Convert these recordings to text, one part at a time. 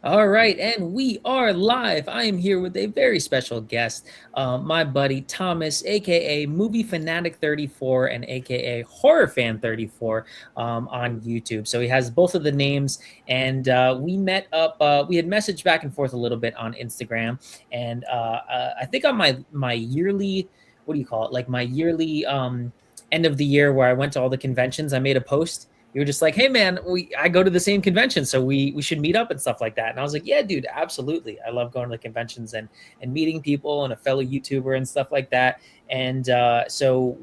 All right, and we are live. I am here with a very special guest, my buddy Thomas, aka Movie Fanatic 34 and aka Horror Fan 34 on YouTube. So he has both of the names, and we met up. We had messaged back and forth a little bit on Instagram, and I think on my yearly, what do you call it? Like my yearly end of the year where I went to all the conventions. I made a post. You were just like, hey man, I go to the same convention, so we should meet up and stuff like that. And I was like, yeah, dude, absolutely. I love going to the conventions and meeting people and a fellow YouTuber and stuff like that. And so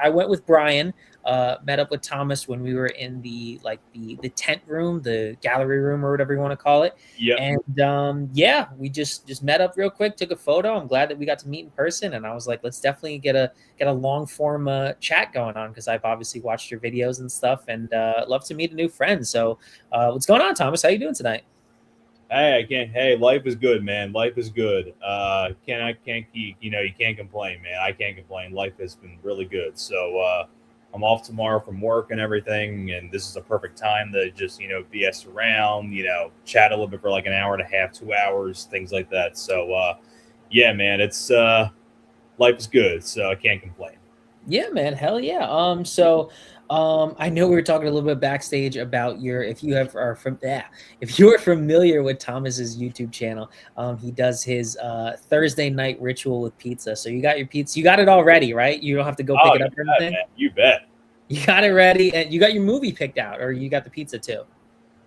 I went with Brian, met up with Thomas when we were in the tent room, the gallery room, or whatever you want to call it. Yeah. And yeah, we just met up real quick, took a photo. I'm glad that we got to meet in person, and I was like, let's definitely get a long form chat going on, because I've obviously watched your videos and stuff, and love to meet a new friend. So what's going on, Thomas? How you doing tonight? Hey, life is good, man. Life is good. You can't complain, man. I can't complain. Life has been really good. So I'm off tomorrow from work and everything, and this is a perfect time to just, BS around, chat a little bit for like an hour and a half, 2 hours, things like that. So yeah, man, it's life is good, so I can't complain. Yeah, man, hell yeah. I know we were talking a little bit backstage about if you are familiar with Thomas's YouTube channel, he does his Thursday night ritual with pizza. So you got your pizza, you got it all ready, right? You don't have to go pick it up or anything. Man, you bet. You got it ready, and you got your movie picked out, or you got the pizza too?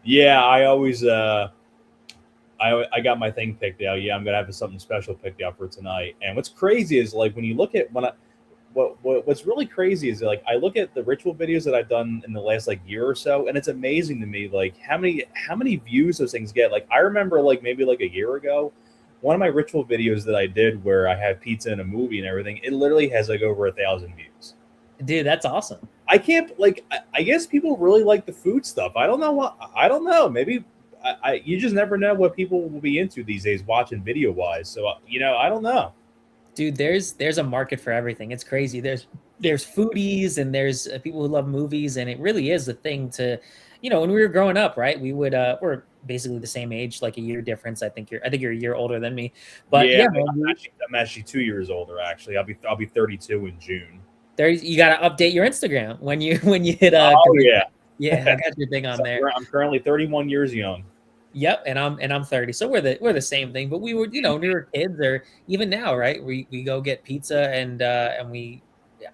Yeah, I always I got my thing picked out. Yeah, I'm gonna have something special picked out for tonight. And what's crazy is, like, when you look at what's really crazy is, like, I look at the ritual videos that I've done in the last like year or so, and it's amazing to me like how many views those things get. Like, I remember like maybe like a year ago, one of my ritual videos that I did where I had pizza in a movie and everything, it literally has like over 1,000 views. Dude, that's awesome. I can't, like, I guess people really like the food stuff. I don't know. Maybe you just never know what people will be into these days watching video wise. So, I don't know. Dude, there's a market for everything. It's crazy. There's foodies, and there's people who love movies, and it really is a thing to, when we were growing up, right? We would we're basically the same age, like a year difference. I think you're a year older than me. But yeah, I'm actually 2 years older. Actually, I'll be 32 in June. You got to update your Instagram when you hit. Oh yeah, yeah, I got your thing on there. I'm currently 31 years young. Yep, and I'm 30, so we're the same thing. But we were, when we were kids, or even now, right? We go get pizza, and I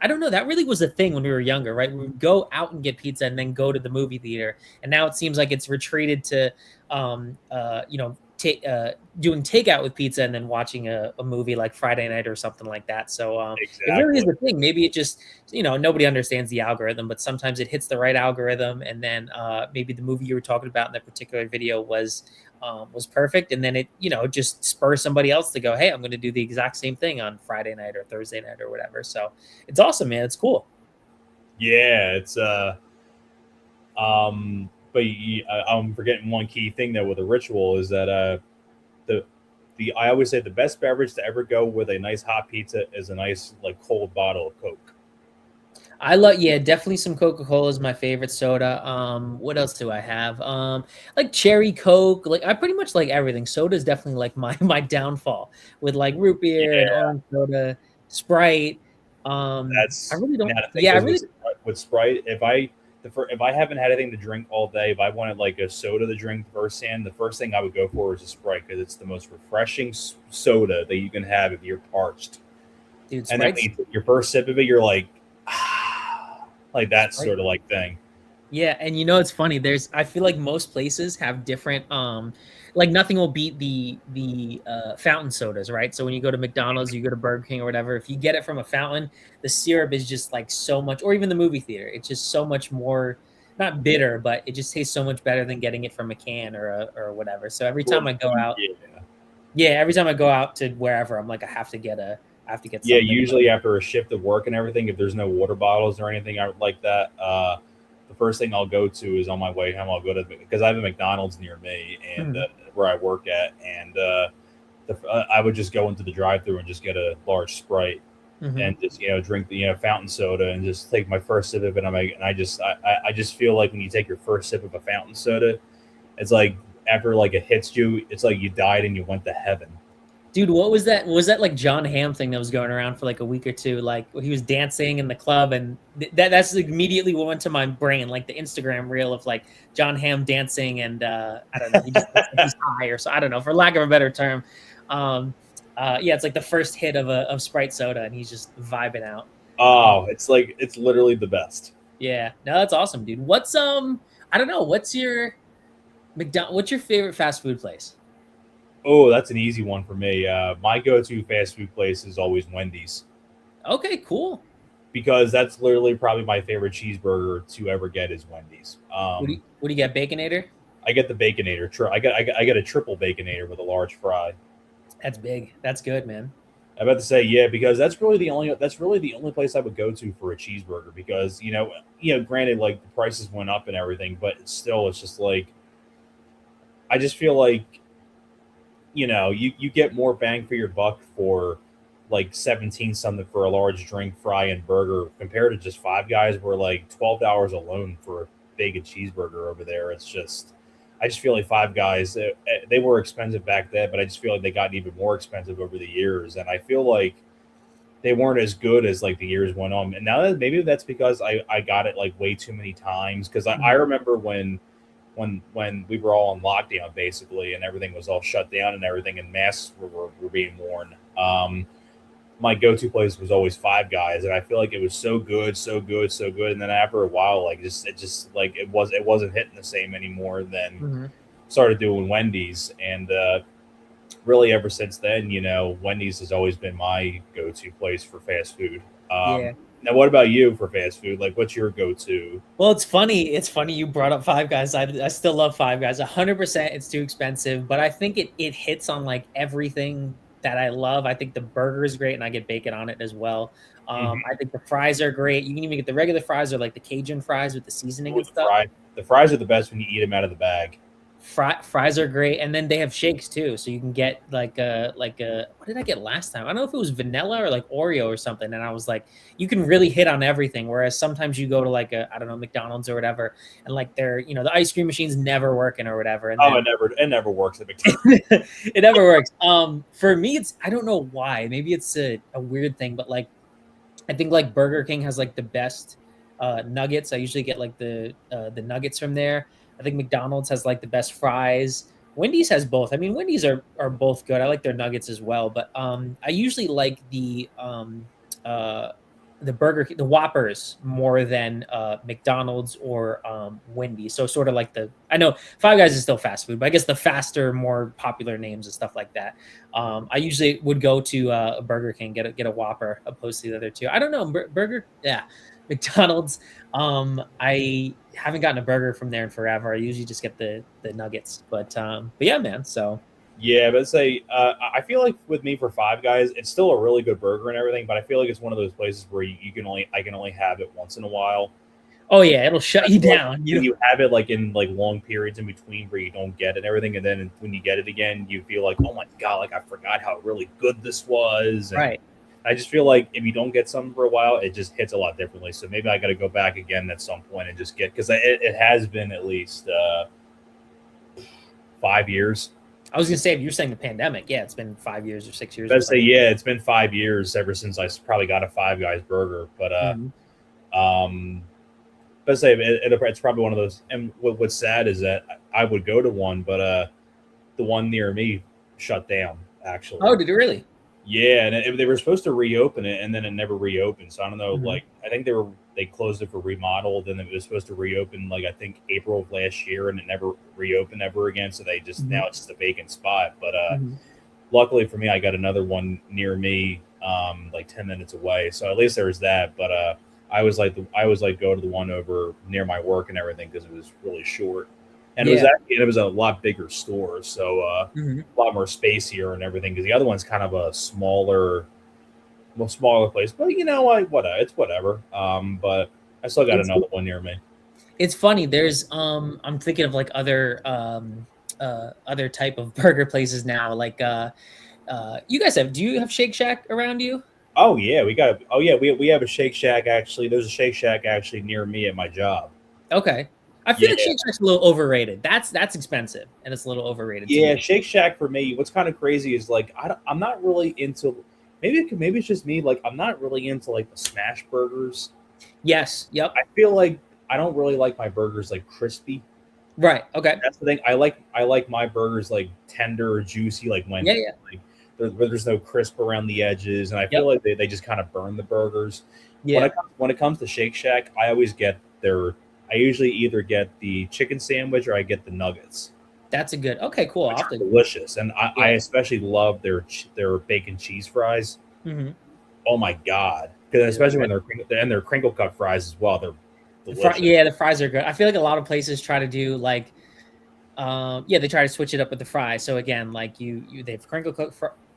don't know, that really was a thing when we were younger, right? We would go out and get pizza and then go to the movie theater. And now it seems like it's retreated to doing takeout with pizza and then watching a movie like Friday night or something like that. So exactly. It really is a thing. Maybe it just, nobody understands the algorithm, but sometimes it hits the right algorithm, and then maybe the movie you were talking about in that particular video was perfect, and then it just spurs somebody else to go, hey, I'm going to do the exact same thing on Friday night or Thursday night or whatever. So it's awesome, man. It's cool. Yeah, it's but I'm forgetting one key thing though with a ritual is that I always say the best beverage to ever go with a nice hot pizza is a nice like cold bottle of Coke. Definitely some Coca-Cola is my favorite soda. What else do I have? Like cherry Coke. Like, I pretty much like everything. Soda is definitely like my downfall, with like root beer and orange soda, Sprite. That's I really don't. With Sprite, if I haven't had anything to drink all day, if I wanted like a soda to drink firsthand, the first thing I would go for is a Sprite, because it's the most refreshing soda that you can have if you're parched. Dude, and then your first sip of it, you're like, like that sort of like thing. Yeah, and it's funny. I feel like most places have different like nothing will beat the fountain sodas, right? So when you go to McDonald's, you go to Burger King or whatever, if you get it from a fountain, the syrup is just like so much, or even the movie theater, it's just so much more, not bitter, but it just tastes so much better than getting it from a can or whatever. So every time I go out, every time I go out to wherever, I'm like, I have to get something. Yeah, usually after a shift of work and everything, if there's no water bottles or anything like that, the first thing I'll go to is on my way home. I'll go to, because I have a McDonald's near me and where I work at, and I would just go into the drive-thru and just get a large Sprite and just drink the fountain soda and just take my first sip of it. I just feel like when you take your first sip of a fountain soda, it's like after like it hits you, it's like you died and you went to heaven. Dude, what was that? Was that like John Hamm thing that was going around for like a week or two? Like he was dancing in the club, and that's immediately what went to my brain, like the Instagram reel of like John Hamm dancing, and I don't know, he just looks like he's high or so. I don't know, for lack of a better term. Yeah, it's like the first hit of Sprite soda, and he's just vibing out. Oh, it's like it's literally the best. Yeah, no, that's awesome, dude. What's I don't know, what's your favorite fast food place? Oh, that's an easy one for me. My go-to fast food place is always Wendy's. Okay, cool. Because that's literally probably my favorite cheeseburger to ever get is Wendy's. What do you get, Baconator? I get the Baconator. I get a triple Baconator with a large fry. That's big. That's good, man. I'm about to say, yeah, because that's really the only place I would go to for a cheeseburger. Because granted, like the prices went up and everything, but it's just like I just feel like you get more bang for your buck for like 17 something for a large drink, fry, and burger compared to just Five Guys, where like $12 alone for a bacon cheeseburger over there. It's just, I just feel like Five Guys, they were expensive back then, but I just feel like they got even more expensive over the years, and I feel like they weren't as good as like the years went on. And now that maybe that's because I got it like way too many times, because I remember when we were all on lockdown basically, and everything was all shut down and everything, and masks were being worn. My go-to place was always Five Guys, and I feel like it was so good. And then after a while, like it wasn't hitting the same anymore. Then started doing Wendy's, and really ever since then, Wendy's has always been my go-to place for fast food. Yeah. Now, what about you for fast food? Like, what's your go-to? Well, it's funny. It's funny you brought up Five Guys. I still love Five Guys. 100%. It's too expensive, but I think it hits on like everything that I love. I think the burger is great, and I get bacon on it as well. I think the fries are great. You can even get the regular fries or like the Cajun fries with the seasoning and stuff. The fries are the best when you eat them out of the bag. Fries are great, and then they have shakes too. So you can get like a what did I get last time? I don't know if it was vanilla or like Oreo or something. And I was like, you can really hit on everything. Whereas sometimes you go to like I don't know, McDonald's or whatever, and like they're the ice cream machine's never working or whatever. And it never works at McDonald's. It never works. For me, I don't know why. Maybe it's a weird thing, but like I think like Burger King has like the best nuggets. I usually get like the nuggets from there. I think McDonald's has like the best fries. Wendy's has both. I mean, Wendy's are both good. I like their nuggets as well, but I usually like the Whoppers more than McDonald's or Wendy's. So sort of like I know Five Guys is still fast food, but I guess the faster, more popular names and stuff like that. I usually would go to a Burger King, get a Whopper opposed to the other two. I don't know, McDonald's. I haven't gotten a burger from there in forever. I usually just get the nuggets, but yeah, man. So yeah, but I feel like with me for Five Guys, it's still a really good burger and everything, but I feel like it's one of those places where I can only have it once in a while. Oh yeah, it'll shut you down. You have it like in like long periods in between where you don't get it and everything, and then when you get it again, you feel like, oh my god, like I forgot how really good this was. And right. I just feel like if you don't get something for a while, it just hits a lot differently. So maybe I got to go back again at some point and just get, because it has been at least 5 years. I was gonna say, if you're saying the pandemic, yeah, it's been 5 years or 6 years. I'd say yeah, it's been 5 years ever since I probably got a Five Guys burger. But let's say it's probably one of those. And what's sad is that I would go to one, but the one near me shut down. Actually. Oh, did it really? Yeah, and they were supposed to reopen it, and then it never reopened. So I don't know. Like I think they closed it for remodel, then it was supposed to reopen like I think April of last year, and it never reopened ever again. So they just now it's just a vacant spot. But luckily for me, I got another one near me, like 10 minutes away. So at least there was that. But I was like go to the one over near my work and everything because it was really short. And it was a lot bigger store, so a lot more space here and everything. Because the other one's kind of a smaller place. But it's whatever. But I still got another one near me. It's funny. There's I'm thinking of like other type of burger places now. Like you guys do you have Shake Shack around you? Oh yeah, we have a Shake Shack actually. There's a Shake Shack actually near me at my job. Okay. I feel like Shake Shack's a little overrated. That's expensive, and it's a little overrated. Yeah, to me. Shake Shack for me. What's kind of crazy is like I'm not really into. Maybe it's just me. Like I'm not really into like the smash burgers. Yes. Yep. I feel like I don't really like my burgers like crispy. Right. Okay. That's the thing. I like my burgers like tender or juicy, like when Yeah. Yeah. like where there's no crisp around the edges, and I feel Yep. like they just kind of burn the burgers. Yeah. When it comes to Shake Shack, I always get I usually either get the chicken sandwich or I get the nuggets. That's a good. Okay. Cool. Which are delicious, and I especially love their bacon cheese fries. Mm-hmm. Oh my god! Because especially when they're crinkle cut fries as well. They're delicious. Yeah, the fries are good. I feel like a lot of places try to do like, they try to switch it up with the fries. So again, like they have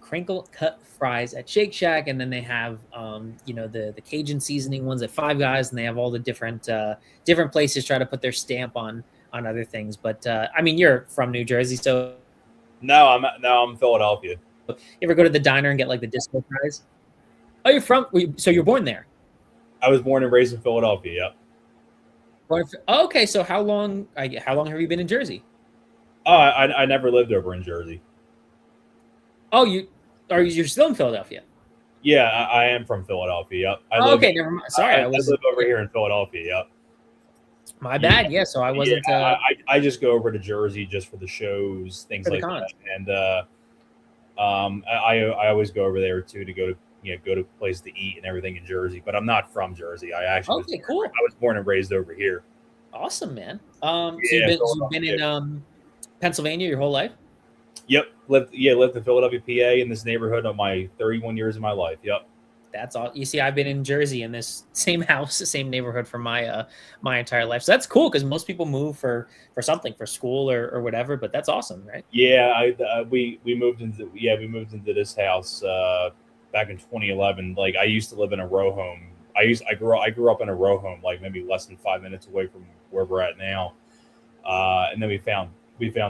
crinkle cut fries at Shake Shack, and then they have the Cajun seasoning ones at Five Guys, and they have all the different places try to put their stamp on other things. But I mean, you're from New Jersey, so No, I'm Philadelphia. you ever go to the diner and get like the disco fries? Oh, so you're born there? I was born and raised in Philadelphia. Yep. Okay, so how long have you been in Jersey? Oh, I never lived over in Jersey. Oh, you're still in Philadelphia? Yeah, I am from Philadelphia. Yep. Okay, never mind. Sorry, I live over here in Philadelphia. Yep. My bad. Yeah, so I wasn't. Yeah, I just go over to Jersey just for the shows, things like that, and I always go over there too to go to places to eat and everything in Jersey. But I'm not from Jersey. I actually cool. I was born and raised over here. Awesome, man. So you've been in Pennsylvania your whole life? Yep. Lived in Philadelphia, PA, in this neighborhood of my 31 years of my life. Yep. That's all. You see, I've been in Jersey in this same house, the same neighborhood for my entire life. So that's cool because most people move for something, for school or whatever. But that's awesome, right? Yeah, we moved into this house back in 2011. Like I used to live in a row home. I grew up in a row home, like maybe less than 5 minutes away from where we're at now. And then we found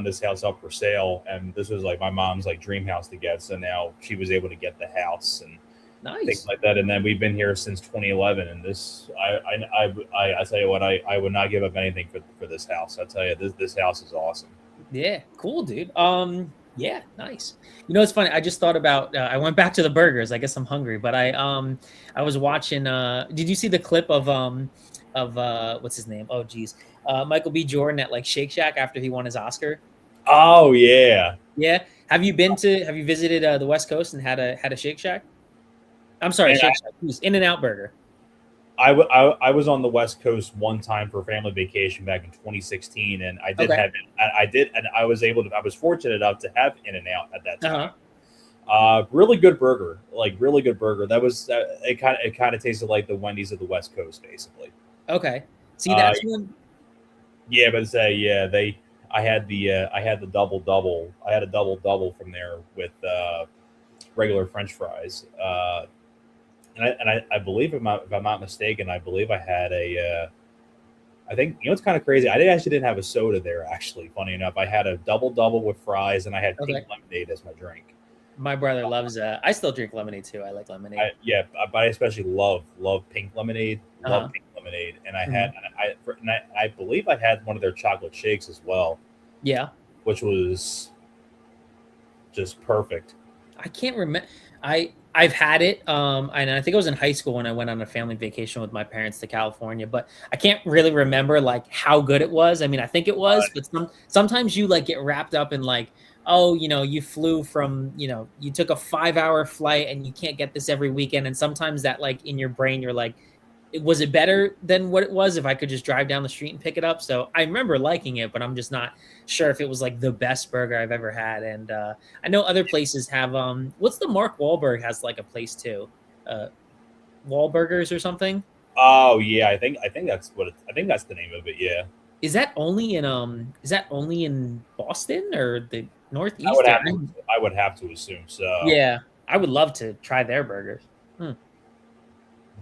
this house up for sale, and this was like my mom's like dream house to get. So now she was able to get the house and things like that. And then we've been here since 2011. And this, I tell you what, I would not give up anything for this house. I tell you, this house is awesome. Yeah, cool, dude. Yeah, nice. You know, it's funny. I just thought about. I went back to the burgers. I guess I'm hungry, but I was watching. Did you see the clip of what's his name? Oh, geez, Michael B. Jordan at like Shake Shack after he won his Oscar? Oh yeah, yeah. Have you visited the West Coast and had a Shake Shack? I'm sorry, Shake Shack. In-N-Out Burger. I was on the West Coast one time for a family vacation back in 2016, and I did have it. And I was fortunate enough to have In-N-Out at that time. Really good burger, That was it. Kind of tasted like the Wendy's of the West Coast, basically. Okay, see that's one. Yeah, but I had the double double. I had a double double from there with regular French fries. And I believe, if I'm not mistaken, I believe I had I think, it's kind of crazy. I actually didn't have a soda there, actually. Funny enough, I had a double with fries, and I had pink lemonade as my drink. My brother loves I still drink lemonade too. I like lemonade. But I especially love pink lemonade. Love pink lemonade, and I believe I had one of their chocolate shakes as well. Yeah, which was just perfect. I can't remember. I've had it, and I think I was in high school when I went on a family vacation with my parents to California, but I can't really remember like how good it was. I mean, I think it was, but sometimes you like get wrapped up in like, oh, you flew from, you took a 5-hour flight and you can't get this every weekend. And sometimes that like in your brain, you're like, was it better than what it was if I could just drive down the street and pick it up? So I remember liking it, but I'm just not sure if it was like the best burger I've ever had. And I know other places have what's the Mark Wahlberg has like a place too, Wahlburgers or something. Oh yeah, I think that's that's the name of it. Yeah. Is that only in Boston or the Northeast? I would have to assume so. Yeah, I would love to try their burgers.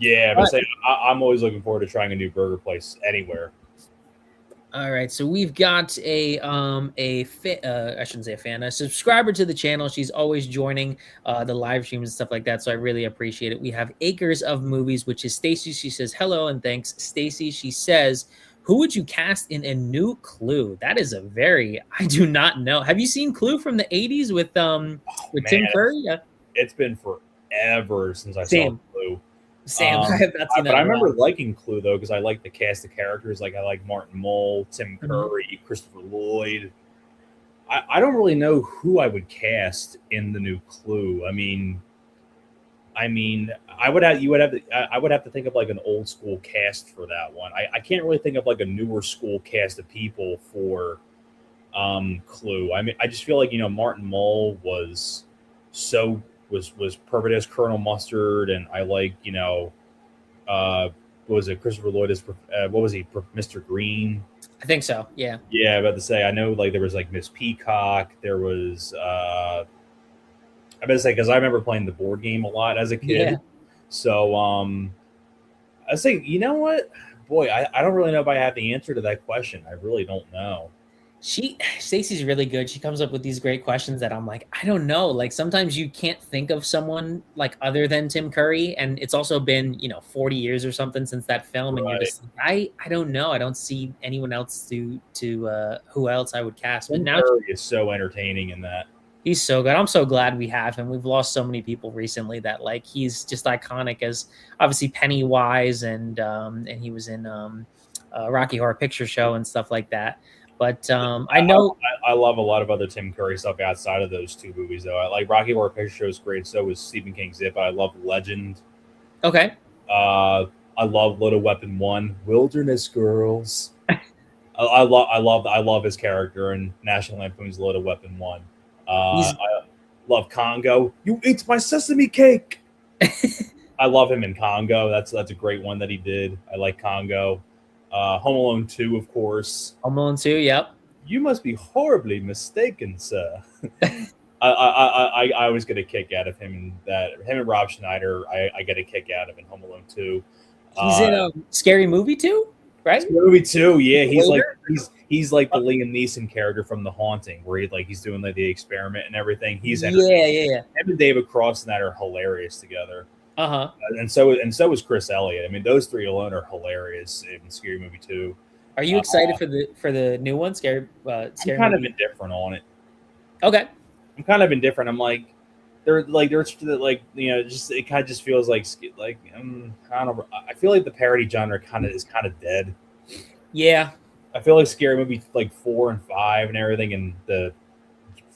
Yeah, but I'm always looking forward to trying a new burger place anywhere. All right, so we've got I shouldn't say a fan, a subscriber to the channel. She's always joining the live streams and stuff like that, so I really appreciate it. We have Acres of Movies, which is Stacy. She says hello and thanks, Stacy. She says, Who would you cast in a new Clue? That is a very I do not know. Have you seen Clue from the 80s with Man, Tim Curry? it's been forever since I saw Same. Clue. Same. I have not seen that But I in a remember while. liking Clue though, because I like the cast of characters. Like I like Martin Mull, Tim Mhm. Curry, Christopher Lloyd. I don't really know who I would cast in the new Clue. I mean, I would have you would have to, I would have to think of like an old school cast for that one. I can't really think of like a newer school cast of people for Clue. I mean, I just feel like Martin Mull so was perfect as Colonel Mustard, and I like uh what was it, Christopher Lloyd as what was he, Mr. Green. I think so. Yeah. Yeah, about to say, I know like there was like Miss Peacock. There was I better say, because I remember playing the board game a lot as a kid. Yeah. So I was saying, you know what? Boy, I don't really know if I have the answer to that question. I really don't know. Stacey's really good. She comes up with these great questions that I'm like, I don't know. Like sometimes you can't think of someone like other than Tim Curry, and it's also been 40 years or something since that film, and you're Right. just like, I don't know. I don't see anyone else to who else I would cast. But Tim now Curry is so entertaining in that. he's so good. I'm so glad we have him. We've lost so many people recently that like he's just iconic as obviously Pennywise, and he was in Rocky Horror Picture Show and stuff like that. But I know. I love a lot of other Tim Curry stuff outside of those two movies, though. I like Rocky Horror Picture Show is great. So was Stephen King's Zip. I love Legend. Okay. Uh, I love Little Weapon 1, Wilderness Girls. I love his character in National Lampoon's Little Weapon 1. He's I love Congo. You ate my sesame cake. I love him in Congo. That's a great one that he did. I like Congo. Home Alone 2, of course. Home Alone 2. Yep. You must be horribly mistaken, sir. I always get a kick out of him and that. Him and Rob Schneider, I get a kick out of in Home Alone 2. He's in a Scary Movie too, right? Movie 2, yeah. Later? He's like the Liam Neeson character from The Haunting, where he's doing like the experiment and everything. He's Yeah. him and David Cross and that are hilarious together. Uh-huh. And so is Chris Elliott. I mean, those three alone are hilarious in Scary Movie 2. Are you excited for the new one, Scary I'm Scary kind of Movie? indifferent on it. Okay. I'm kind of indifferent. I'm like, there's like just it kind of just feels like I don't know. I feel like the parody genre is kind of dead. Yeah. I feel like Scary Movie like 4 and 5 and everything, and the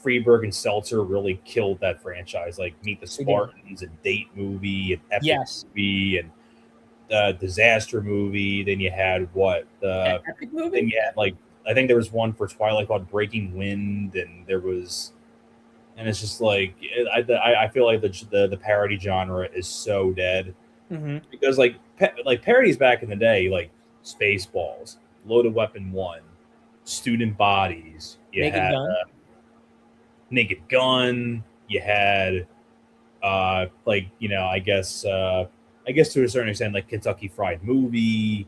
Freeberg and Seltzer really killed that franchise. Like Meet the Spartans and Date Movie and Epic Movie and Disaster Movie. Then you had the Epic Movie. Then you had like I think there was one for Twilight called Breaking Wind, and there was. And it's just like I feel like the parody genre is so dead because like parodies back in the day, like Spaceballs, Loaded Weapon 1, Student Bodies, you had Naked Gun, you had I guess to a certain extent like Kentucky Fried Movie,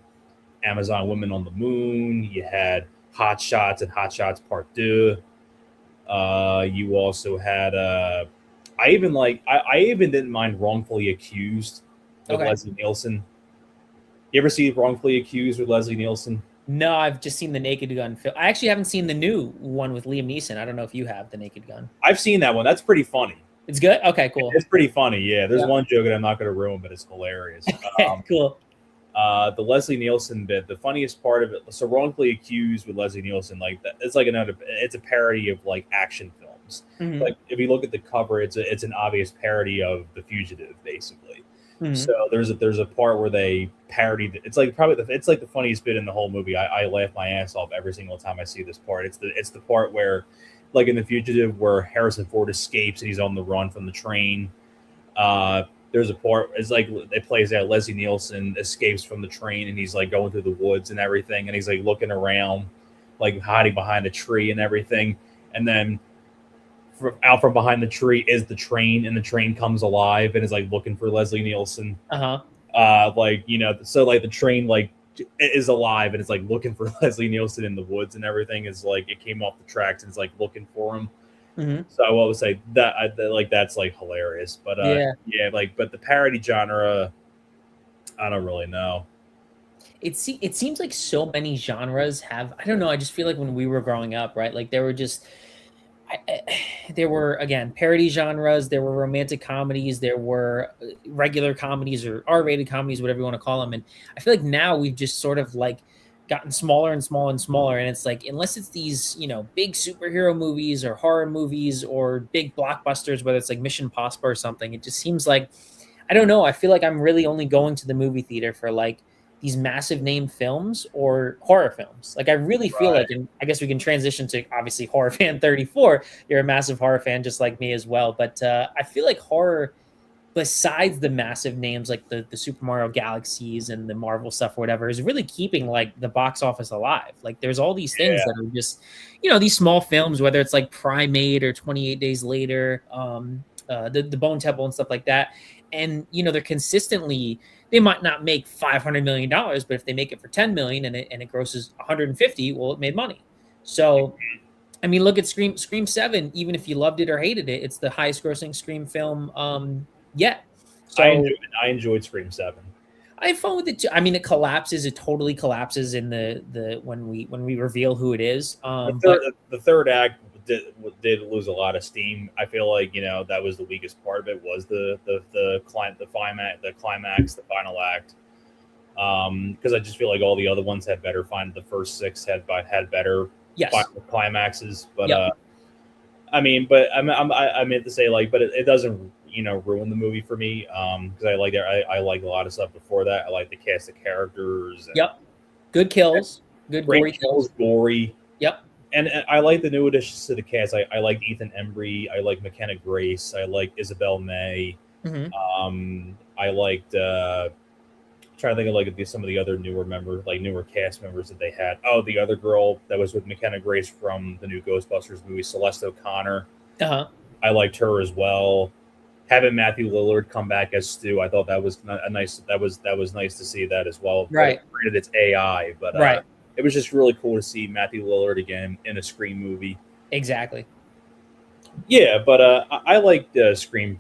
Amazon Women on the Moon, you had Hot Shots and Hot Shots Part 2. You also had I even didn't mind Wrongfully Accused with Leslie Nielsen. You ever see Wrongfully Accused with Leslie Nielsen? No, I've just seen the Naked Gun film. I actually haven't seen the new one with Liam Neeson. I don't know if you have the Naked Gun. I've seen that one. That's pretty funny. It's good. Okay, cool. It's pretty funny. Yeah, there's one joke that I'm not going to ruin, but it's hilarious. Cool. The Leslie Nielsen bit, the funniest part of it. So Wrongfully Accused with Leslie Nielsen, like that, it's like it's a parody of like action films. Like if you look at the cover, it's an obvious parody of The Fugitive, basically. So there's a part where they parodied. It's like it's like the funniest bit in the whole movie. I laugh my ass off every single time I see this part. It's the part where, like in The Fugitive, where Harrison Ford escapes and he's on the run from the train. There's a part, it's like it plays out Leslie Nielsen escapes from the train and he's like going through the woods and everything, and he's like looking around, like hiding behind a tree and everything, and then out from behind the tree is the train, and the train comes alive and is like looking for Leslie Nielsen. So like the train like is alive and it's like looking for Leslie Nielsen in the woods and everything. Is like it came off the tracks and it's like looking for him. So I will say that that's like hilarious, but but the parody genre, I don't really know. it seems like so many genres have, I don't know, I just feel like when we were growing up, right? Like there were just there were, again, parody genres, there were romantic comedies, there were regular comedies or R-rated comedies, whatever you want to call them. And I feel like now we've just sort of like gotten smaller and smaller and smaller. And it's like, unless it's these, big superhero movies or horror movies or big blockbusters, whether it's like Mission Impossible or something, it just seems like, I don't know. I feel like I'm really only going to the movie theater for like these massive name films or horror films. Like I really feel Right. like, and I guess we can transition to obviously horror fan 34. You're a massive horror fan just like me as well. But I feel like horror, besides the massive names like the Super Mario Galaxies and the Marvel stuff or whatever, is really keeping like the box office alive. Like there's all these things Yeah. that are just, these small films, whether it's like Primate or 28 Days Later, the Bone Temple and stuff like that. And they're consistently, they might not make $500 million, but if they make it for 10 million and it grosses 150, well, it made money. So I mean, look at Scream 7. Even if you loved it or hated it, it's the highest grossing Scream film yet. So I enjoyed Scream 7. I had fun with it too. I mean, it collapses. It totally collapses in the when we reveal who it is. The third act did lose a lot of steam. I feel like that was the weakest part of it, was the climax, the final act. Because I just feel like all the other ones had better the first six had better final climaxes. But I meant to say, like, but it doesn't ruin the movie for me, because I like a lot of stuff before that. I like the cast of characters. Good kills, good great gory kills, gory. Yep. And I like the new additions to the cast. I like Ethan Embry. I like McKenna Grace. I like Isabel May. Mm-hmm. I liked. Trying to think of like some of the other newer cast members that they had. Oh, the other girl that was with McKenna Grace from the new Ghostbusters movie, Celeste O'Connor. I liked her as well. Having Matthew Lillard come back as Stu, I thought that was nice. That was nice to see that as well. Right. Granted, it's AI, but right. It was just really cool to see Matthew Lillard again in a Scream movie. Exactly. Yeah, but I liked Scream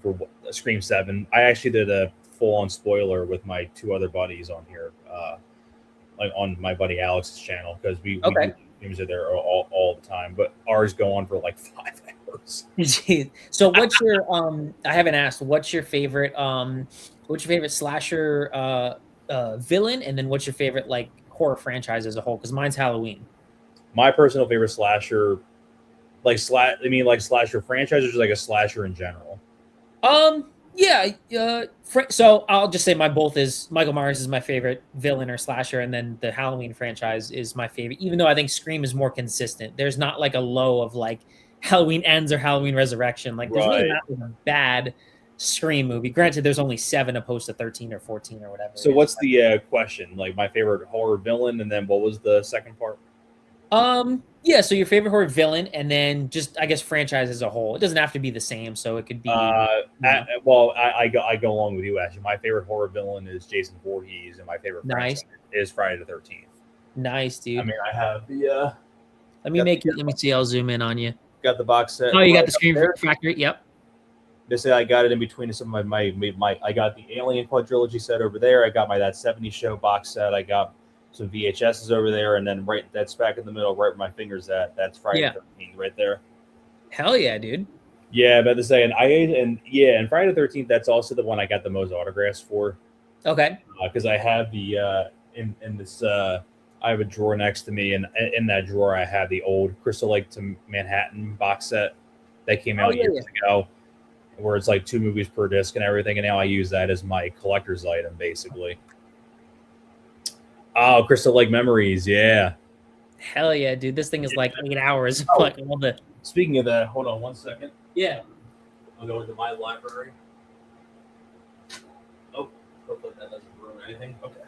7. I actually did a full-on spoiler with my two other buddies on here, like on my buddy Alex's channel, because we streams are there all the time. But ours go on for like 5 hours. So what's your I haven't asked, what's your favorite slasher villain, and then what's your favorite like horror franchise as a whole? Because mine's Halloween. My personal favorite slasher, slasher franchise, or just like a slasher in general? So I'll just say my both is Michael Myers is my favorite villain or slasher, and then the Halloween franchise is my favorite, even though I think Scream is more consistent. There's not like a low of like Halloween Ends or Halloween Resurrection. Like there's really not a bad Scream movie. Granted, there's only 7 opposed to 13 or 14 or whatever. So what's the question? Like my favorite horror villain, and then what was the second part? So your favorite horror villain, and then just, I guess, franchise as a whole. It doesn't have to be the same, so it could be. I go along with you, actually. My favorite horror villain is Jason Voorhees, and my favorite franchise is Friday the 13th. Nice, dude. I mean, I have the. Let me see. I'll zoom in on you. Got the box set. Oh, you got the Scream Factory. Yep. They say I got it in between some of my. I got the Alien quadrilogy set over there. I got that 70s show box set. I got some VHSs over there, and then that's back in the middle, right where my finger's at. That's Friday the 13th right there. Hell yeah, dude. Yeah, about to say, and Friday the 13th, that's also the one I got the most autographs for. Okay. Because I have the in this I have a drawer next to me, and in that drawer I have the old Crystal Lake to Manhattan box set that came out years ago, where it's like 2 movies per disc and everything, and now I use that as my collector's item, basically. Oh, Crystal Lake Memories, yeah. Hell yeah, dude. This thing is like 8 hours. Speaking of that, hold on 1 second. Yeah. I'll go into my library. Oh, hopefully that doesn't ruin anything. Okay.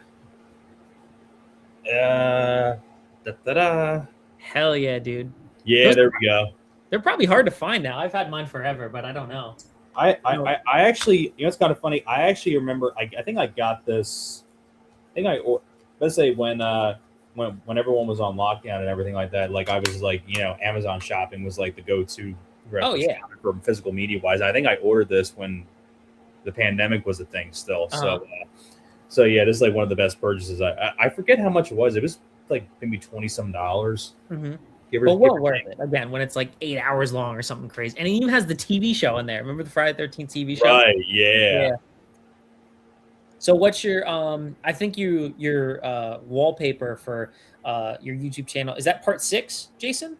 Hell yeah, dude. Yeah, there we go. They're probably hard to find now. I've had mine forever, but I don't know. I actually, it's kind of funny. I actually remember, I think I got this, let's say when everyone was on lockdown and everything like that, like I was like, Amazon shopping was like the go-to for physical media wise. I think I ordered this when the pandemic was a thing still. So So yeah, this is like one of the best purchases. I forget how much it was. It was like maybe $20-some. Mm-hmm. Give or, But give well or worth take. it. Again, when it's like 8 hours long or something crazy. And it even has the TV show in there. Remember the Friday 13th TV show? Right. Yeah. Yeah. So what's your I think your wallpaper for your YouTube channel, is that part 6, Jason?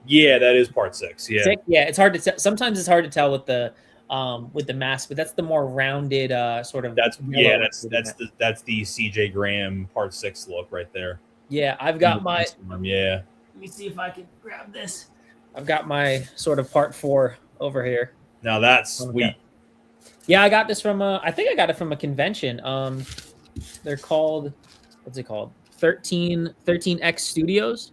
Yeah, that is part 6. Yeah. 6? Yeah, it's hard to tell. Sometimes it's hard to tell with the mask, but that's the more rounded sort of That's yellow. that's the CJ Graham part 6 look right there. Yeah, I've got my, yeah. let me see if I can grab this. I've got my sort of part 4 over here. Now that's sweet. Yeah, I got this from I think I got it from a convention. They're called, what's it called? 13X Studios.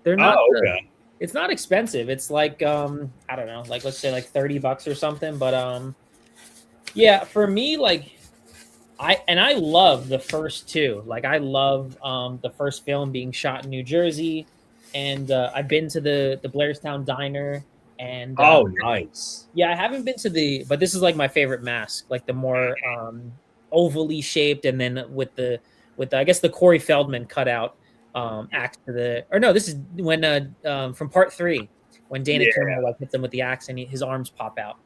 They're not okay. It's not expensive. It's like I don't know, like let's say like $30 or something, but yeah, for me, like I love the first two. Like I love the first film being shot in New Jersey, and I've been to the Blairstown Diner, and nice. yeah, I haven't been to but this is like my favorite mask, like the more ovally shaped, and then with the I guess the Corey Feldman cutout axe to the, or no, this is when from part 3 when Dana Kimmel like hits him with the axe and his arms pop out.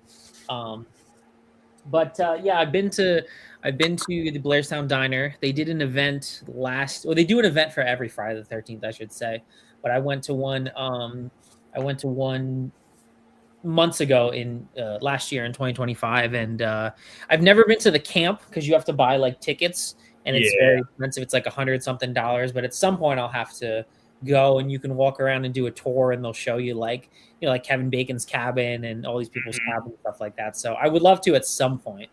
But yeah, I've been to the Blairstown Diner. They did an event they do an event for every Friday the 13th, I should say. But I went to one months ago in last year in 2025, and I've never been to the camp because you have to buy like tickets, and it's very expensive. It's like $100-something, but at some point I'll have to go, and you can walk around and do a tour, and they'll show you like, you know, like Kevin Bacon's cabin and all these people's cabins and stuff like that. So I would love to at some point.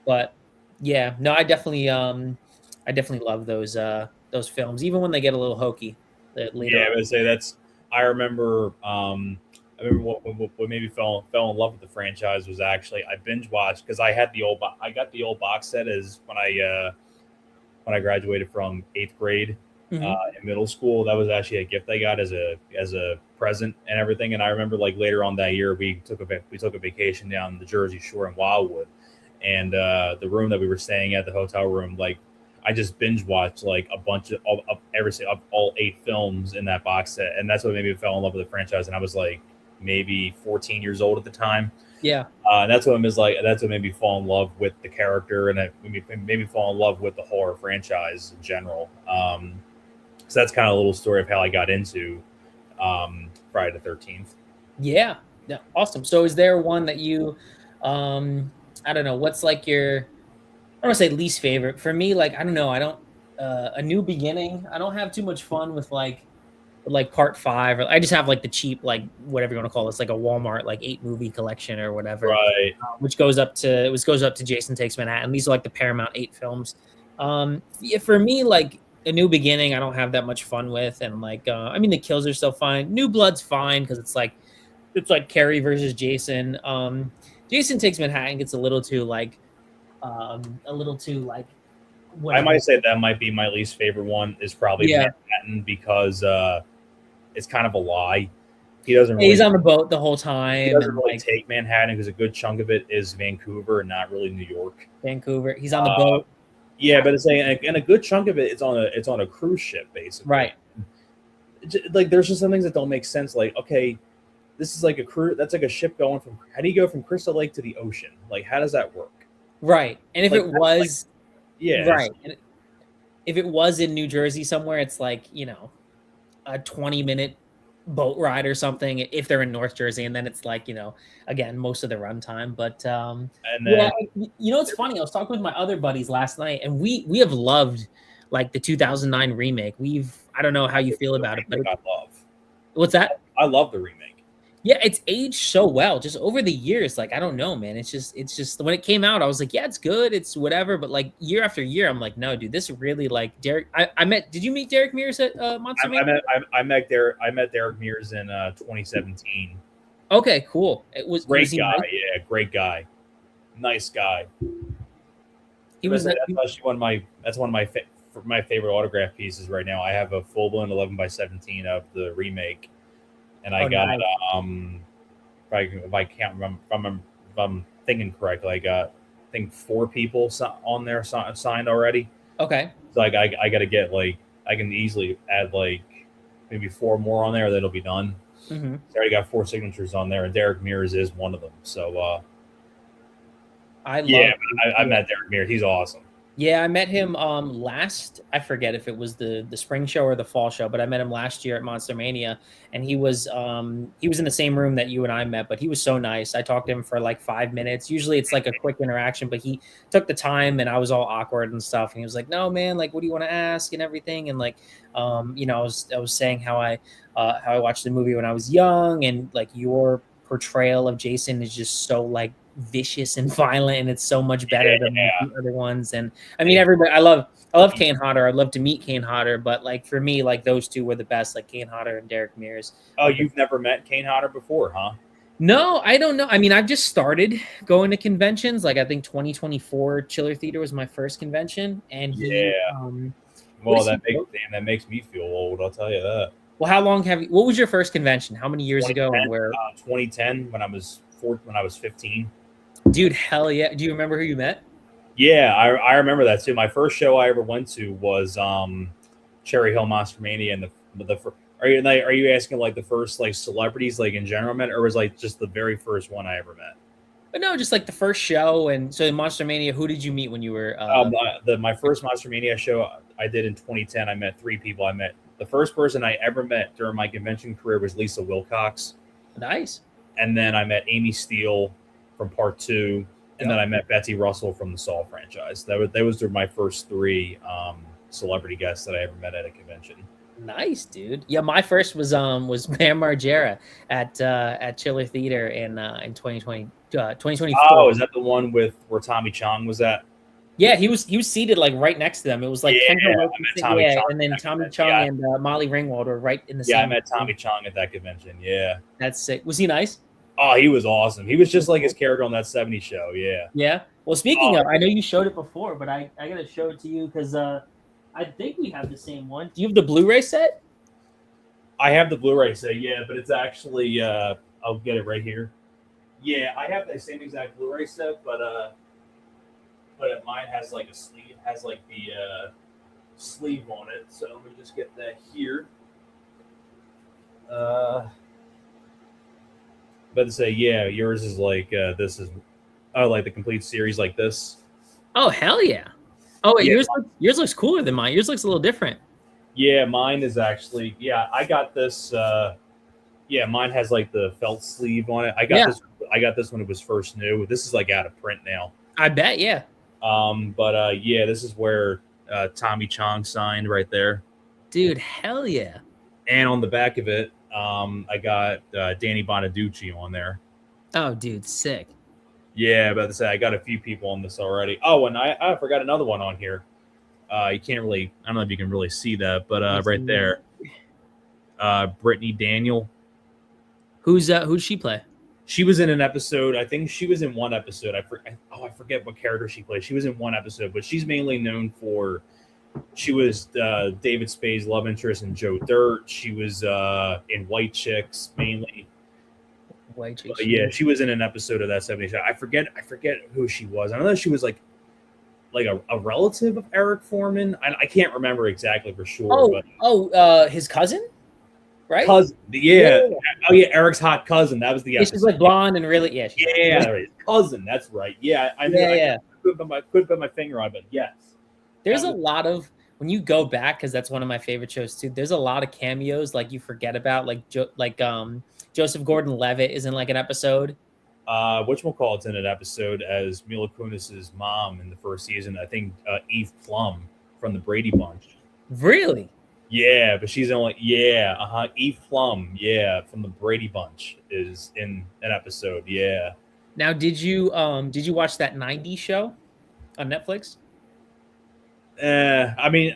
But yeah, no, I definitely love those films, even when they get a little hokey. Later I would say that's. I remember what made me fell in love with the franchise was actually I binge watched because I got the old box set as when I graduated from 8th grade in middle school. That was actually a gift I got as a present and everything. And I remember like later on that year we took a vacation down the Jersey Shore in Wildwood, and the room that we were staying at, the hotel room, like I just binge watched like a bunch of all 8 films in that box set, and that's what made me fall in love with the franchise. And I was like maybe 14 years old at the time. Yeah. And that's what made me fall in love with the character, and it made me fall in love with the horror franchise in general. So that's kind of a little story of how I got into Friday the 13th. Yeah. Awesome. So is there one that you, I don't know, what's like your, I don't want to say least favorite. For me, like, I don't know, A New Beginning, I don't have too much fun with like part 5, or I just have like the cheap, like whatever you want to call it. It's like a Walmart like 8 movie collection or whatever, right? Which goes up to Jason Takes Manhattan. These are like the Paramount 8 films. Yeah, for me, like A New Beginning, I don't have that much fun with, and like I mean the kills are still fine. New Blood's fine because it's like Carrie versus Jason. Jason Takes Manhattan gets a little too like whatever. I might say that might be my least favorite one. Is probably Manhattan, because it's kind of a lie. He doesn't. Really, he's on the boat the whole time. He doesn't really take Manhattan because a good chunk of it is Vancouver and not really New York. Vancouver. He's on the boat. Yeah, but it's like, and a good chunk of it it's on a cruise ship basically. Right. Like there's just some things that don't make sense. Like, okay, this is like a cruise. That's like a ship going from. How do you go from Crystal Lake to the ocean? Like, how does that work? Right. And if like, it was, yeah, right. And if it was in New Jersey somewhere, it's like, you know, a 20-minute boat ride or something if they're in North Jersey, and then it's like, you know, again, most of the runtime. But and then, yeah, you know, it's funny. I was talking with my other buddies last night, and we have loved like the 2009 remake. I don't know how you feel about it, but I love. What's that? I love the remake. Yeah, it's aged so well just over the years. Like, I don't know, man. It's just when it came out, I was like, yeah, it's good, it's whatever. But like year after year, I'm like, no, dude, this really like Derek. Did you meet Derek Mears at Monster Mania? I met Derek Mears in 2017. Okay, cool. It was great guy. Nice? Yeah, great guy. Nice guy. He was. That's actually one of my favorite autograph pieces right now. I have a full blown 11x17 of the remake. And I got it. If I can't remember, if I'm thinking correctly, I think 4 people on there signed already. Okay. So I got to get like I can easily add like maybe 4 more on there. That'll be done. Mm-hmm. So I already got 4 signatures on there, and Derek Mears is one of them. So I met Derek Mears. He's awesome. Yeah, I met him last, I forget if it was the spring show or the fall show, but I met him last year at Monster Mania, and he was in the same room that you and I met, but he was so nice. I talked to him for like 5 minutes. Usually it's like a quick interaction, but he took the time, and I was all awkward and stuff, and he was like, "No, man, like what do you want to ask?" and everything. And like you know, I was saying how I watched the movie when I was young, and like your portrayal of Jason is just so like vicious and violent, and it's so much better than like, the other ones. And I mean, everybody, I love Kane Hodder. I'd love to meet Kane Hodder, but like for me, like those two were the best, like Kane Hodder and Derek Mears. Oh, you've never met Kane Hodder before, huh? No, I don't know. I mean, I've just started going to conventions. Like I think 2024 Chiller Theater was my first convention, and well, that makes me feel old. I'll tell you that. Well, how long have you? What was your first convention? How many years ago? And where? 2010, when I was 15. Dude, hell yeah! Do you remember who you met? Yeah, I remember that too. My first show I ever went to was Cherry Hill Monster Mania, and are you asking like the first like celebrities like in general met, or was like just the very first one I ever met? But no, just like the first show. And so in Monster Mania, who did you meet when you were? My first Monster Mania show I did in 2010. I met 3 people. I met the first person I ever met during my convention career was Lisa Wilcox. Nice. And then I met Amy Steele from Part 2, and then I met Betsy Russell from the Saw franchise. Those were my first 3 celebrity guests that I ever met at a convention. Nice, dude. Yeah, my first was Bam Margera at Chiller Theater in 2020 2024. Oh, is that the one where Tommy Chong was at? Yeah, he was seated like right next to them. It was like I met Tommy Chong, and then Tommy Chong and Molly Ringwald were right in the same. Yeah, I met Tommy Chong at that convention. Yeah, that's sick. Was he nice? Oh, he was awesome. He was just like his character on that 70s show. Yeah. Yeah. Well, speaking of, I know you showed it before, but I gotta show it to you because I think we have the same one. Do you have the Blu-ray set? I have the Blu-ray set, yeah, but it's actually I'll get it right here. Yeah, I have the same exact Blu-ray set, but mine has like a sleeve, has like the sleeve on it. So let me just get that here. But to say, yeah, yours is like this is like the complete series like this. Oh hell yeah! Oh wait, yeah. yours looks cooler than mine. Yours looks a little different. Yeah, mine is actually I got this. Yeah, mine has like the felt sleeve on it. I got this when it was first new. This is like out of print now. I bet, yeah. But yeah, this is where Tommy Chong signed right there. Dude, hell yeah! And on the back of it, I got Danny Bonaducci on there. Oh, dude, sick. Yeah, about to say I got a few people on this already. Oh, and I forgot another one on here. You can't really, I don't know if you can really see that, but right there, Brittany Daniel. Who's she play? She was in an episode. I think she was in one episode. I forget what character she played. She was in one episode, but she's mainly known for. She was David Spade's love interest in Joe Dirt. She was in White Chicks mainly. White Chicks. Yeah, she was in an episode of that 70s show. I forget who she was. I know she was like a relative of Eric Foreman. I can't remember exactly for sure. His cousin, right? Cousin, yeah. Oh yeah, Eric's hot cousin. That was the episode. She's like blonde and really, yeah. Yeah, cousin. That's right. Yeah, I know. Yeah. I couldn't put my finger on it, but yes. There's a lot of, when you go back, because that's one of my favorite shows too, there's a lot of cameos like you forget about, like Joseph Gordon-Levitt is in like an episode. Whatchamacallit's in an episode as Mila Kunis's mom in the first season. I think Eve Plum from the Brady Bunch. Really? Yeah, but she's only Eve Plum, from the Brady Bunch is in an episode. Yeah. Now, did you watch that 90s show on Netflix? I mean,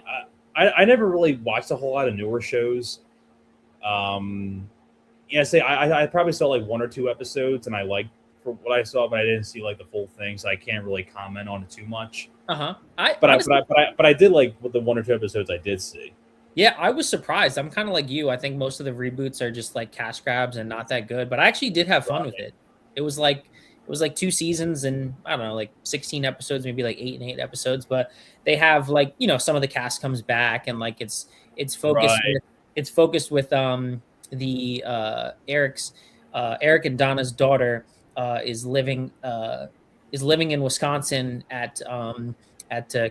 I never really watched a whole lot of newer shows. I probably saw like 1 or 2 episodes, and I liked for what I saw, but I didn't see like the full thing, so I can't really comment on it too much. But I did like with the 1 or 2 episodes I did see. Yeah, I was surprised. I'm kind of like you. I think most of the reboots are just like cash grabs and not that good, but I actually did have fun with it. It was was like 2 seasons and I don't know, like 16 episodes, maybe like 8 and 8 episodes. But they have like, you know, some of the cast comes back and like it's focused Right. with the Eric and Donna's daughter is living in Wisconsin at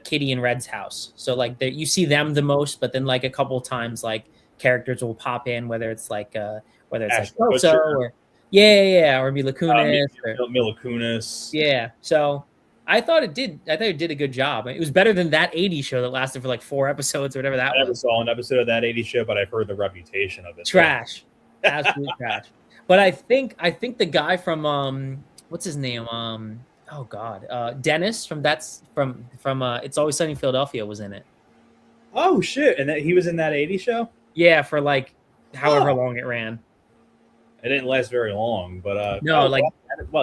Kitty and Red's house. So like you see them the most, but then like a couple times like characters will pop in, whether it's like Ashton Elsa Kutcher, or yeah, or Mila Kunis or Mila Kunis. yeah. So I thought it did a good job. It was better than that 80s show that lasted for like 4 episodes or whatever that I never was. saw an episode of that 80s show, but I've heard the reputation of it. Trash. Absolute trash. But I think the guy from what's his name? Oh god. Dennis from It's Always Sunny in Philadelphia was in it. Oh shit. And he was in that 80s show? Yeah, for like however long it ran. It didn't last very long, but no,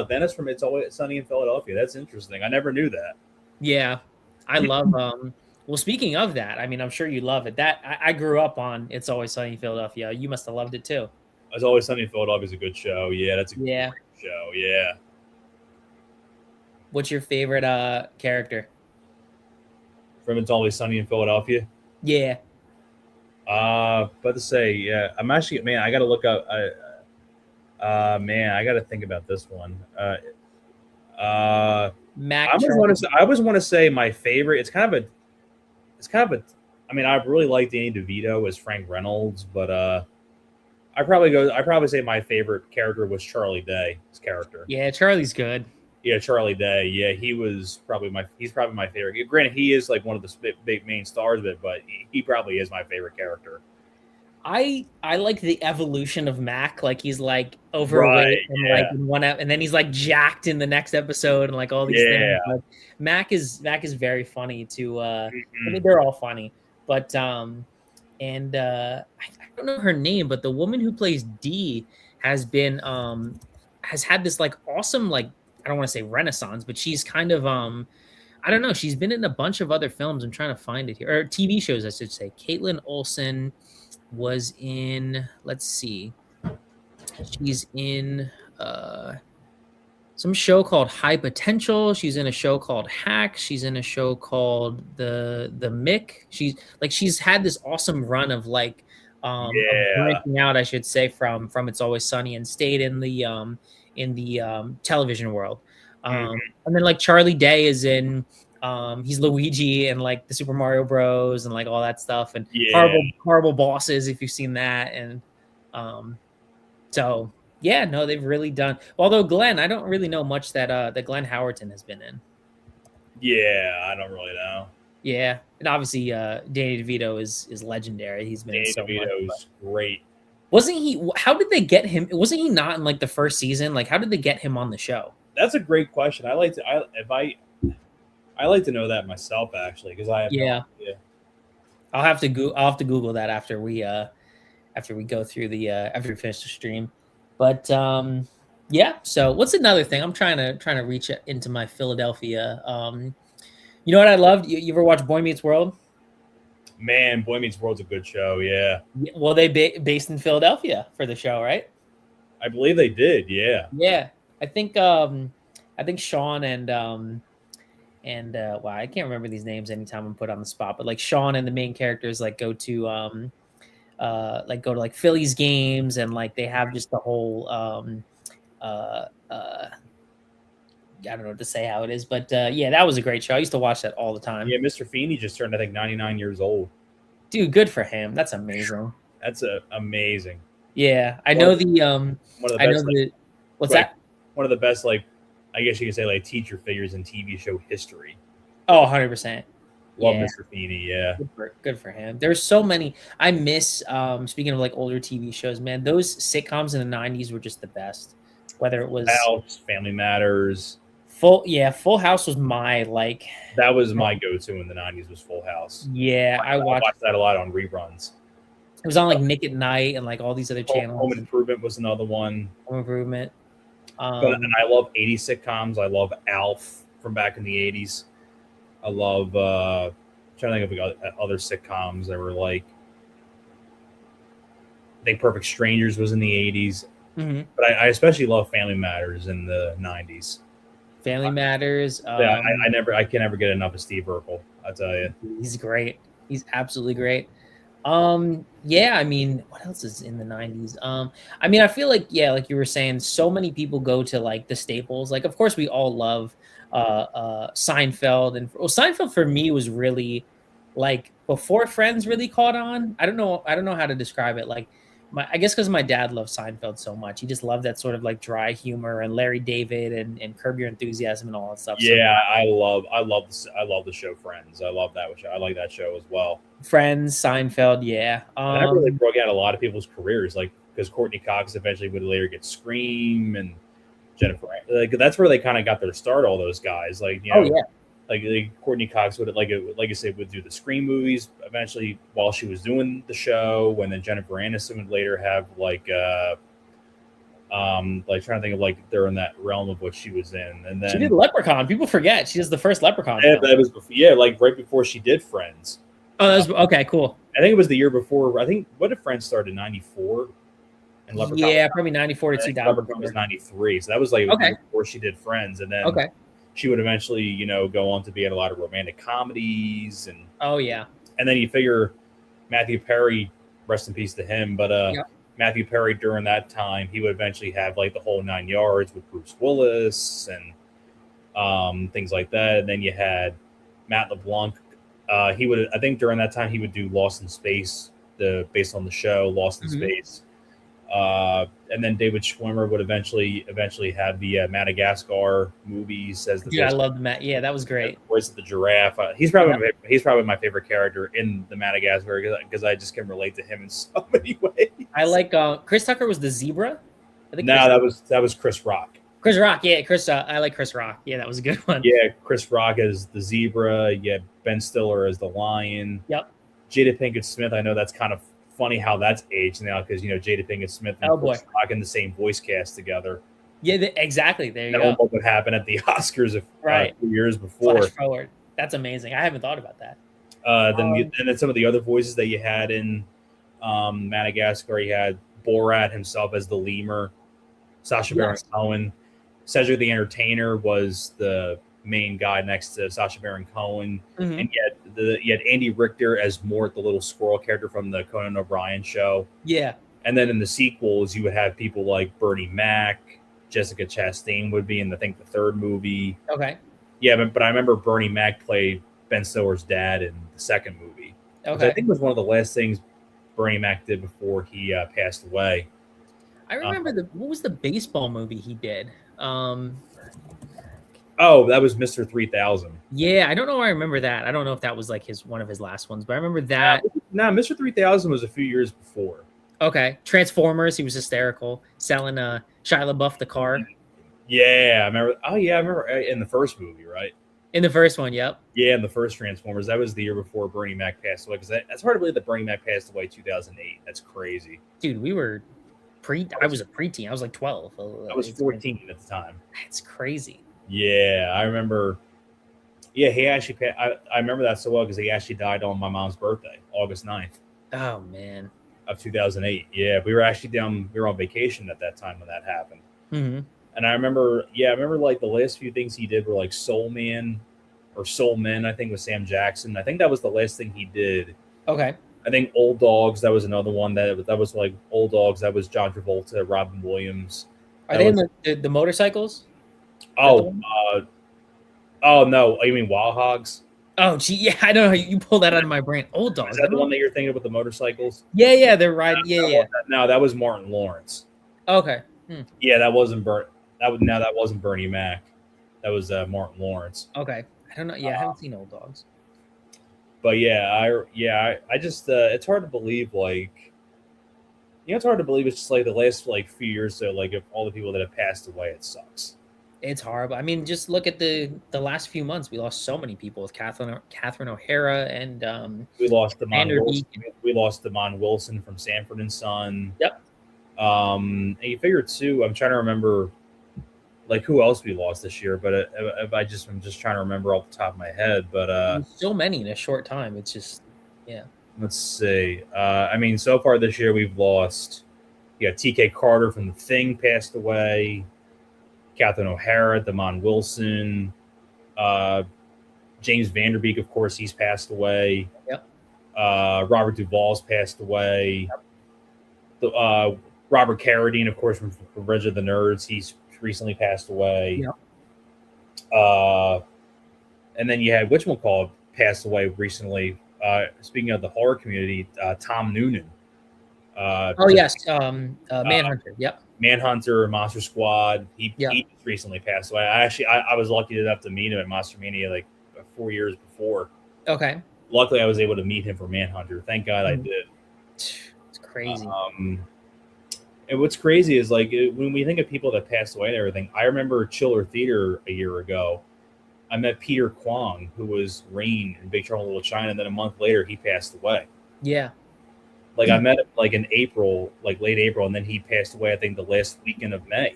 Dennis from It's Always Sunny in Philadelphia. That's interesting. I never knew that. Yeah. I love well, speaking of that, I mean, I'm sure you love it. That I grew up on It's Always Sunny in Philadelphia. You must have loved it too. It's Always Sunny in Philadelphia is a good show. Yeah, that's a great show. Yeah. What's your favorite character from It's Always Sunny in Philadelphia? Yeah. But to say, yeah, I'm actually, man, I got to look up. Man, I got to think about this one. Mac. I always want to say my favorite. It's kind of a. I mean, I really like Danny DeVito as Frank Reynolds, but I probably say my favorite character was Charlie Day's character. Yeah, Charlie's good. Yeah, Charlie Day. Yeah, he's probably my favorite. Granted, he is like one of the big main stars of it, but he probably is my favorite character. I like the evolution of Mac. Like he's like overweight and like in one and then he's like jacked in the next episode and like all these things. Like, Mac is very funny to I mean they're all funny. But I don't know her name, but the woman who plays Dee has been has had this like awesome, like, I don't want to say renaissance, but she's kind of I don't know, she's been in a bunch of other films. I'm trying to find it here, or TV shows I should say. Caitlin Olsen was in, let's see, she's in some show called High Potential. She's in a show called Hack. She's in a show called the Mick. She's had this awesome run of like of branching out, I should say, from It's Always Sunny, and stayed in the television world. And then like Charlie Day is in he's Luigi and like the Super Mario Bros and like all that stuff, and horrible bosses, if you've seen that. And so yeah, no, they've really done. Although Glenn, I don't really know much that Glenn Howerton has been in. Yeah, I don't really know. Yeah, and obviously Danny DeVito is legendary. He's been in so much. Danny DeVito's great. Wasn't he? How did they get him? Wasn't he not in like the first season? Like, how did they get him on the show? That's a great question. I like to know that myself, actually, because I have no idea. I'll have to Google that after we go through after we finish the stream. But yeah. So what's another thing? I'm trying to reach into my Philadelphia. You know what I loved? You ever watch Boy Meets World? Man, Boy Meets World's a good show. Yeah. Well, they based in Philadelphia for the show, right? I believe they did. Yeah. Yeah. I think Sean and wow, I can't remember these names anytime I'm put on the spot, but like Sean and the main characters like go to like Phillies games, and like they have just the whole I don't know what to say how it is, but yeah, that was a great show. I used to watch that all the time. Yeah, Mr. Feeney just turned, I think, 99 years old. Dude, good for him. That's amazing. That's amazing. Yeah, I know the one of the best. What's that? One of the best, like, I guess you could say, like, teacher figures in TV show history. Oh, 100%. Love Mr. Feeney. Yeah, good for him. There's so many. I miss. Speaking of like older TV shows, man, those sitcoms in the '90s were just the best. Whether it was House, Family Matters. Full House was my like. That was my go-to in the '90s. Was Full House. Yeah, I watched that a lot on reruns. It was on like Nick at Night and like all these other channels. Home Improvement was another one. Home Improvement. And I love '80s sitcoms. I love Alf from back in the '80s. I love. Trying to think of other sitcoms that were like. I think Perfect Strangers was in the '80s. Mm-hmm. But I especially love Family Matters in the '90s. Family Matters. Yeah, I can never get enough of Steve Urkel. I tell you, He's great. He's absolutely great. Yeah, I mean, what else is in the 90s? I mean, I feel like, yeah, like you were saying, so many people go to like the staples. Like, of course, we all love Seinfeld, and well, Seinfeld for me was really like before Friends really caught on. I don't know how to describe it. Like I guess because my dad loved Seinfeld so much. He just loved that sort of like dry humor and Larry David and Curb Your Enthusiasm and all that stuff. So yeah, I love the show Friends. I love that show. I like that show as well. Friends, Seinfeld, yeah. And that really broke out a lot of people's careers, like because Courtney Cox eventually would later get Scream and Jennifer. Like that's where they kind of got their start. All those guys, like you know, Oh yeah. like Courtney Cox would like I said would do the Scream movies eventually while she was doing the show, and then Jennifer Aniston would later have like trying to think of like they're in that realm of what she was in, and then She did Leprechaun. People forget she was the first Leprechaun. Yeah, film. that was before, yeah, like right before she did Friends. Oh, that was okay. Cool. I think it was the year before. I think what did Friends start in '94? And Leprechaun, Yeah, probably 94 to 2000. Leprechaun was '93, so that was like Okay. before she did Friends, and then Okay. she would eventually, you know, go on to be in a lot of romantic comedies, Oh yeah. and then you figure Matthew Perry, rest in peace to him, but Yeah. Matthew Perry during that time he would eventually have like the whole 9 yards with Bruce Willis and things like that, and then you had Matt LeBlanc. He would, I think, during that time he would do Lost in Space, based on the show Lost in Space. And then David Schwimmer would eventually have the Madagascar movies as the Yeah, I love the Matt. Yeah, that was great. Voice of the giraffe. He's probably my favorite character in the Madagascar because I just can relate to him in so many ways. I like Chris Tucker was the zebra. I think that was Chris Rock. Chris Rock, yeah, Chris. I like Chris Rock. Yeah, that was a good one. Yeah, Chris Rock as the zebra. Yeah, Ben Stiller as the lion. Yep. Jada Pinkett Smith. I know that's kind of funny how that's aged now because you know Jada Pinkett Smith and Chris Rock in the same voice cast together. Yeah, exactly. There you go. What would happen at the Oscars a few years before? Flash forward. That's amazing. I haven't thought about that. Then some of the other voices that you had in Madagascar, you had Borat himself as the lemur, Sacha Baron Cohen. Cedric the Entertainer was the main guy next to Sacha Baron Cohen, and you had Andy Richter as Mort, the little squirrel character from the Conan O'Brien show. Yeah. And then in the sequels, you would have people like Bernie Mac, Jessica Chastain would be in, I think, the third movie. Okay. Yeah, but I remember Bernie Mac played Ben Stiller's dad in the second movie. Okay. Which I think was one of the last things Bernie Mac did before he passed away. I remember what was the baseball movie he did? Oh, that was Mr. 3000. Yeah, I don't know why I remember that. I don't know if that was like one of his last ones, but I remember that. No, Mr. 3000 was a few years before. Okay. Transformers, he was hysterical, selling Shia LaBeouf the car. Yeah, I remember. Oh, yeah, I remember in the first movie, right? In the first one, yep. Yeah, in the first Transformers. That was the year before Bernie Mac passed away. Because that's hard to believe that Bernie Mac passed away in 2008. That's crazy. Dude, we were I was a preteen. I was like 12. I was 14 at the time. It's crazy. Yeah, I remember. Yeah, he actually. I remember that so well because he actually died on my mom's birthday, August 9th. Oh man. Of 2008. Yeah, we were actually down. We were on vacation at that time when that happened. Mm-hmm. And I remember. Yeah, I remember like the last few things he did were like Soul Man or Soul Men. I think with Sam Jackson. I think that was the last thing he did. Okay. I think Old Dogs. That was another one that was like Old Dogs. That was John Travolta, Robin Williams. Are they in the motorcycles? Oh, no. You mean Wild Hogs? Oh, gee, yeah. I don't know. You pulled that out of my brain. Old Dogs. Is that the one that you're thinking of with the motorcycles? Yeah. They're riding. Yeah. No, that was Martin Lawrence. Okay. Yeah, that wasn't that wasn't Bernie Mac. That was Martin Lawrence. Okay. I don't know. Yeah, I haven't seen Old Dogs. But I just it's hard to believe it's hard to believe it's just like the last like few years. So like if all the people that have passed away, it sucks. It's horrible. I mean, just look at the last few months. We lost so many people with Catherine O'Hara and we lost Damon Wilson. We lost Damon Wilson from Sanford and Son. Yep. And you figure too. I'm trying to remember like who else we lost this year, but I'm just trying to remember off the top of my head. But so many in a short time. It's just Let's see. I mean, so far this year we've lost. Yeah, TK Carter from The Thing passed away. Catherine O'Hara, Damon Wilson, James Vanderbeek, of course, he's passed away. Yep. Robert Duvall's passed away. Robert Carradine, of course, from Revenge of the Nerds, he's recently passed away. Yep. And then you had whatchamacallit passed away recently. Speaking of the horror community, Tom Noonan. Oh yes, Manhunter. Yep. Manhunter, Monster Squad. He just recently passed away. I was lucky enough to meet him at Monster Mania like 4 years before. Okay. Luckily, I was able to meet him for Manhunter. Thank God I did. It's crazy. And what's crazy is like when we think of people that passed away and everything. I remember Chiller Theater a year ago. I met Peter Kwong, who was Rain in Big Trouble in Little China, and then a month later he passed away. Yeah. Like I met him like in April, like late April, and then he passed away. I think the last weekend of May.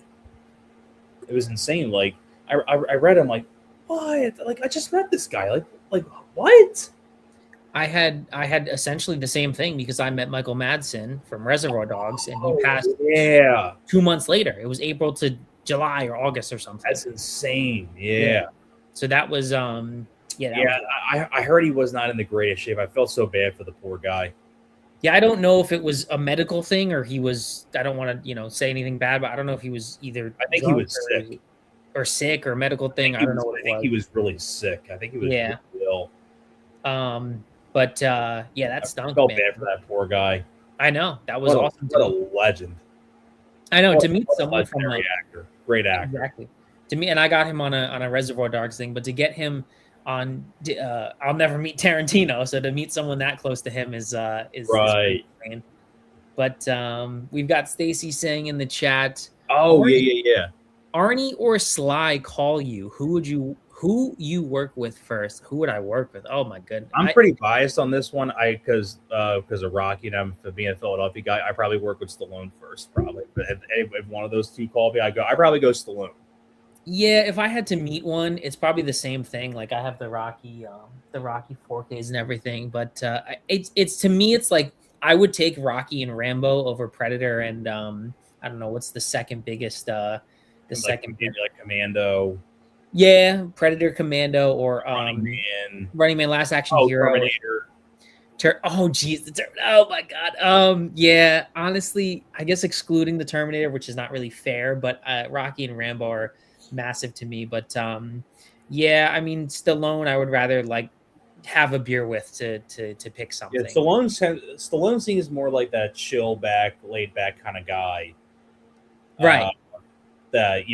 It was insane. Like I read him like, what? Like I just met this guy. Like what? I had essentially the same thing because I met Michael Madsen from Reservoir Dogs, and he passed 2 months later. It was April to July or August or something. That's insane. Yeah. So that was I heard he was not in the greatest shape. I felt so bad for the poor guy. Yeah, I don't know if it was a medical thing or he was. I don't want to say anything bad, but I don't know if he was either. I think he was sick or medical thing. I don't know. I think he was really sick. I think he was really ill. But that stunk. I felt bad for that poor guy. I know, that was awesome. What a legend! I know, to meet someone from like great actor. Exactly. To me, and I got him on a Reservoir Dogs thing, but to get him on, I'll never meet Tarantino. So to meet someone that close to him is right. Is but we've got Stacy saying in the chat. Oh yeah. Arnie or Sly call you? Who you work with first? Who would I work with? Oh my goodness. I'm pretty biased on this one. Because of Rocky and I'm being a Philadelphia guy, I probably work with Stallone first, probably. But if one of those two called me, I probably go Stallone. Yeah, if I had to meet one, it's probably the same thing. Like I have the Rocky 4Ks and everything, but it's to me, it's like I would take Rocky and Rambo over Predator and I don't know what's the second biggest second like Commando. Yeah, Predator, Commando, or Running Man, Last Action Hero. Terminator. Oh geez, oh my god. Yeah, honestly, I guess excluding the Terminator, which is not really fair, but Rocky and Rambo are massive to me. But yeah, I mean Stallone, I would rather like have a beer with to pick something. Yeah, Stallone seems more like that chill back, laid back kind of guy. Right. But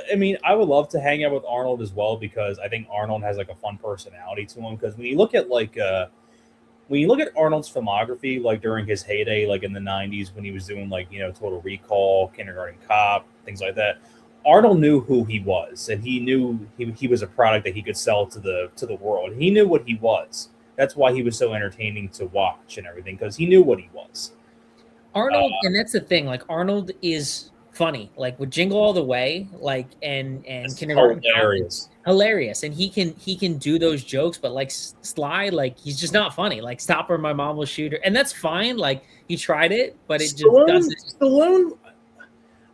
I mean, I would love to hang out with Arnold as well because I think Arnold has like a fun personality to him. Because when you look at Arnold's filmography, like during his heyday, like in the '90s when he was doing like Total Recall, Kindergarten Cop, things like that, Arnold knew who he was, and he knew he was a product that he could sell to the world. He knew what he was. That's why he was so entertaining to watch and everything because he knew what he was. Arnold, and that's the thing. Like Arnold is funny, like with Jingle All the Way, like and Kindergarten hilarious, and he can do those jokes, but like Sly, like he's just not funny. Like Stop or My Mom Will Shoot Her, and that's fine. Like he tried it, but it just doesn't. Stallone,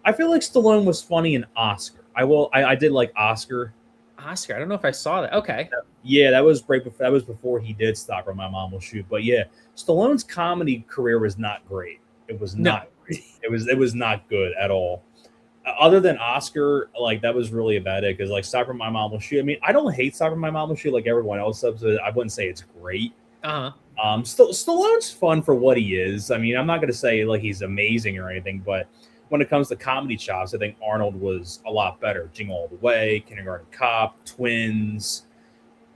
I feel like Stallone was funny in Oscar. I did like Oscar. I don't know if I saw that. Okay. Yeah, that was before he did Stop or My Mom Will Shoot. But yeah, Stallone's comedy career was not great. It was not great. It was not good at all. Other than Oscar, like that was really about it. Because like Stop or My Mom Will Shoot. I mean, I don't hate Stop or My Mom Will Shoot like everyone else does. So I wouldn't say it's great. Stallone's fun for what he is. I mean, I'm not gonna say like he's amazing or anything, but when it comes to comedy chops, I think Arnold was a lot better. Jingle All the Way, Kindergarten Cop, Twins.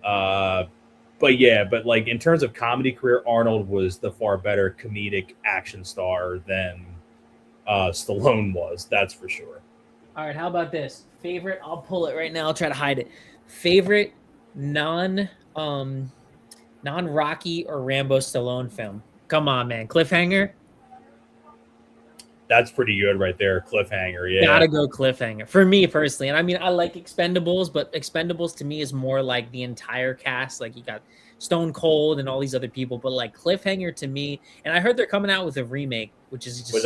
But like in terms of comedy career, Arnold was the far better comedic action star than Stallone was. That's for sure. All right, how about this? Favorite, I'll pull it right now. I'll try to hide it. Favorite non-Rocky or Rambo Stallone film? Come on, man. Cliffhanger? That's pretty good right there. Cliffhanger, yeah. Gotta go Cliffhanger. For me personally. And I mean, I like Expendables, but Expendables to me is more like the entire cast. Like you got Stone Cold and all these other people, but like Cliffhanger to me, and I heard they're coming out with a remake, which is just...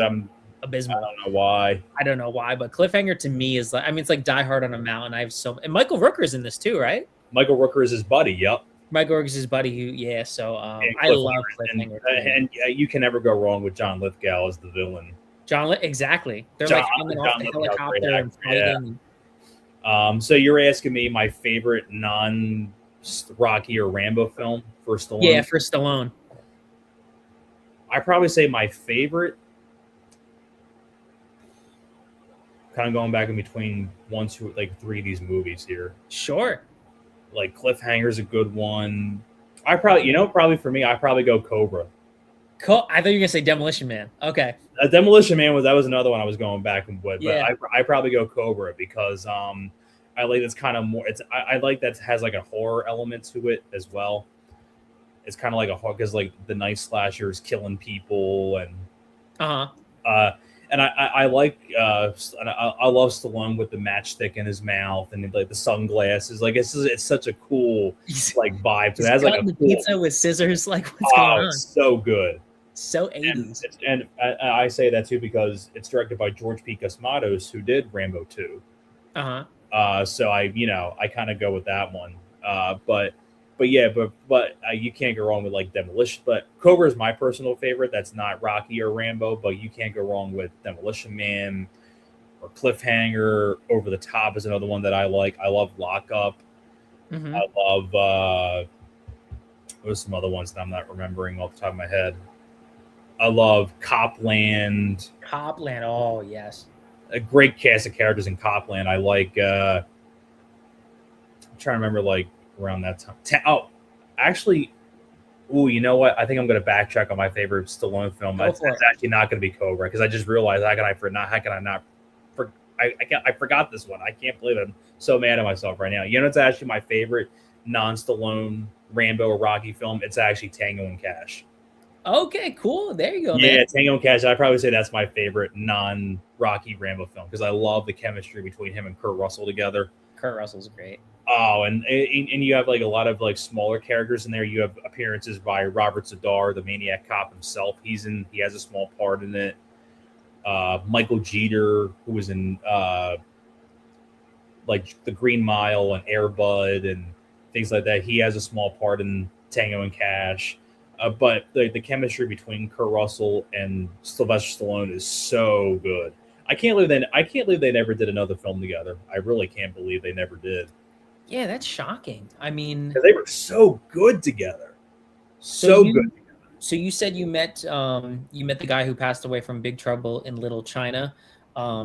abysmal. don't know why. I don't know why, but Cliffhanger to me is like, I mean, it's like Die Hard on a Mountain. I have and Michael Rooker's in this too, right? Michael Rooker is his buddy. Yep. Michael Rooker's his buddy. Who, yeah. So And I love and, Cliffhanger. and you can never go wrong with John Lithgow as the villain. Exactly. They're like hanging off the helicopter and fighting. Yeah. So you're asking me my favorite non-Rocky or Rambo film for Stallone? Yeah, for Stallone. I probably say my favorite. Kind of going back in between 1, 2, like 3 of these movies here. Sure. Like Cliffhanger's a good one. Probably for me, I probably go Cobra. I thought you were gonna say Demolition Man. Okay. Demolition Man was another one I was going back and with, but Yeah. I probably go Cobra because I like it's kind of more. I like that has like a horror element to it as well. It's kind of like a horror because like the night slashers killing people and and I like I love Stallone with the matchstick in his mouth and like the sunglasses. Like it's such a cool like vibe to it. It has like a cool, pizza with scissors. Like what's going on? It's so good. So 80s. And I say that too because it's directed by George P. Cosmatos, who did Rambo 2. So I kind of go with that one. But you can't go wrong with like Demolition. But Cobra is my personal favorite. That's not Rocky or Rambo, but you can't go wrong with Demolition Man or Cliffhanger. Over the Top is another one that I like. I love Lockup. I love there's some other ones that I'm not remembering off the top of my head. I love Copland. Oh yes. A great cast of characters in Copland. I like I'm trying to remember like around that time. You know what? I think I'm going to backtrack on my favorite Stallone film. It's actually not going to be Cobra because I just realized I forgot this one. I can't believe it. I'm so mad at myself right now. You know, it's actually my favorite non-Stallone Rambo or Rocky film. It's actually Tango and Cash. Okay, cool. There you go. Yeah, man. Tango and Cash. I'd probably say that's my favorite non-Rocky Rambo film because I love the chemistry between him and Kurt Russell together. Kurt Russell's great. Oh, and you have like a lot of like smaller characters in there. You have appearances by Robert Zadar, the Maniac Cop himself. He has a small part in it. Michael Jeter, who was in like The Green Mile and Air Bud and things like that. He has a small part in Tango and Cash. But the chemistry between Kurt Russell and Sylvester Stallone is so good. I can't believe they never did another film together. I really can't believe they never did. Yeah, that's shocking. I mean, they were so good together. So good. So you said you met the guy who passed away from Big Trouble in Little China,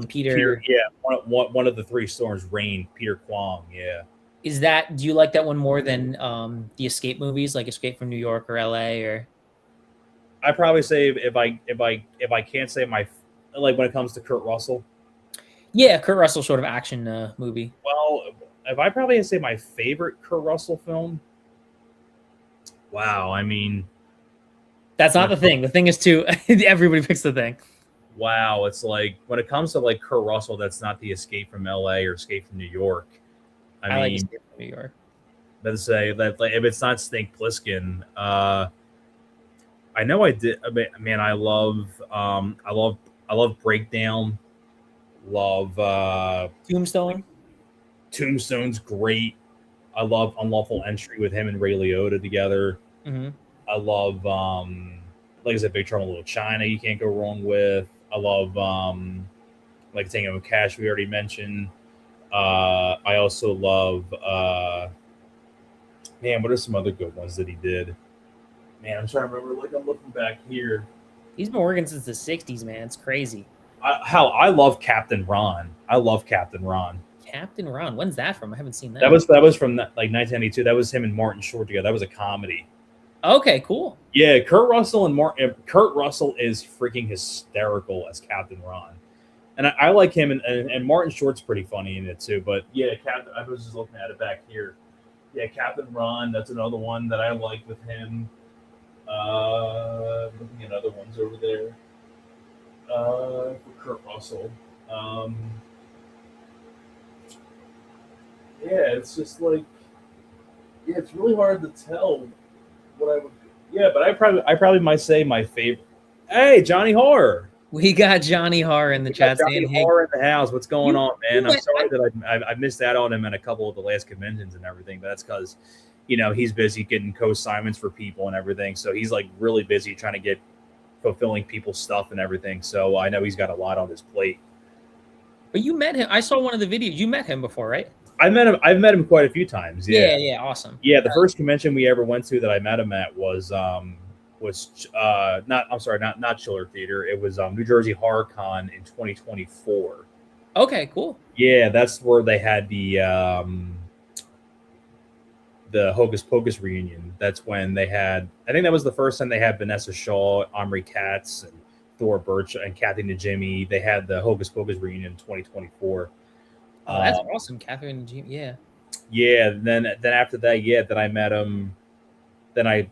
Peter. Yeah, one of the 3 storms reigned. Peter Kwong. Yeah. Do you like that one more than the Escape movies, like Escape from New York or LA? Or I probably say if I can't say my like when it comes to Kurt Russell. Yeah, Kurt Russell sort of action movie. Well, if I probably say my favorite Kurt Russell film. Wow, I mean, that's not the thing. The thing is too. Everybody picks the Thing. Wow, it's like when it comes to like Kurt Russell, that's not the Escape from LA or Escape from New York. I mean, like Escape from New York. Let's say that like, if it's not Snake Plissken, I know I did. Man, I love Breakdown. Love Tombstone. Tombstone's great. I love Unlawful Entry with him and Ray Liotta together. I love like I said, Big Trouble in Little China. You can't go wrong with. I love like Tango and Cash. We already mentioned. I also love. Man, what are some other good ones that he did? Man, I'm trying to remember. Like I'm looking back here. He's been working since the '60s, man. It's crazy. I love Captain Ron. I love Captain Ron. Captain Ron. When's that from? I haven't seen that. That was from like 1992. That was him and Martin Short together. That was a comedy. Okay, cool. Yeah, Kurt Russell is freaking hysterical as Captain Ron, and I like him. And Martin Short's pretty funny in it too. But yeah, I was just looking at it back here. Yeah, Captain Ron. That's another one that I like with him. Looking at other ones over there. For Kurt Russell. Yeah, it's just like, yeah, it's really hard to tell what I would. Yeah, but I probably might say my favorite. Hey, Johnny Horror. We got Johnny Horror in the chat Johnny saying, "Hey, Horror in the house. What's going on, man? I'm went- sorry that I missed out on him at a couple of the last conventions and everything, but that's because, you know, he's busy getting co-assignments for people and everything. So he's like really busy trying to get fulfilling people's stuff and everything. So I know he's got a lot on his plate. But you met him. I saw one of the videos. You met him before, right? I've met him quite a few times. Yeah, Yeah, awesome. Yeah, the first convention we ever went to that I met him at was not Chiller Theater. It was New Jersey Horror Con in 2024. Okay, cool. Yeah, that's where they had the Hocus Pocus reunion. That's when they had, I think that was the first time they had Vanessa Shaw, Omri Katz, and Thor Birch, and Kathy Najimy. They had the Hocus Pocus reunion in 2024. Oh, that's awesome, Catherine Najimy. Yeah. Yeah. Then after that, yeah, then I met him. We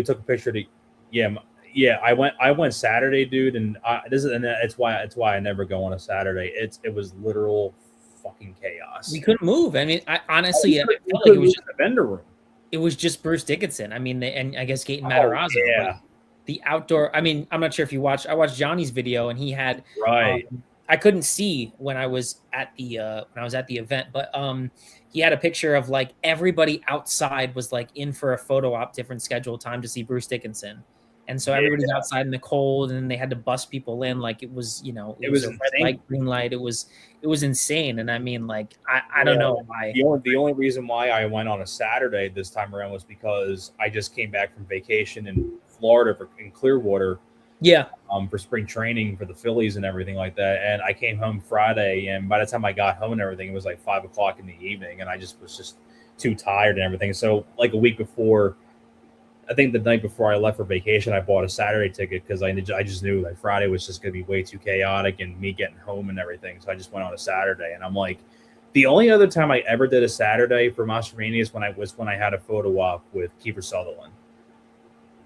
took a picture to, I went Saturday, dude, and it's why I never go on a Saturday. It was literal fucking chaos. We couldn't move. I mean, I honestly, I felt like it was just a vendor room. It was just Bruce Dickinson. I mean, and I guess Gaten Matarazzo. Yeah. The outdoor. I mean, I'm not sure if you watched. I watched Johnny's video, and he had right. I couldn't see when I was at the event, but he had a picture of like everybody outside was like in for a photo op, different scheduled time to see Bruce Dickinson. And so everybody's outside in the cold, and they had to bus people in. Like it was, you know, it was a red light, green light. It was insane. And I mean, like, I don't know why. The only reason why I went on a Saturday this time around was because I just came back from vacation in Florida in Clearwater. Yeah. For spring training for the Phillies and everything like that. And I came home Friday, and by the time I got home and everything, it was like 5 o'clock in the evening, and I was just too tired and everything. So like a week before, I think the night before I left for vacation, I bought a Saturday ticket because I just knew that Friday was just going to be way too chaotic and me getting home and everything. So I just went on a Saturday, and I'm like, the only other time I ever did a Saturday for Monster Mania is when I had a photo op with Kiefer Sutherland.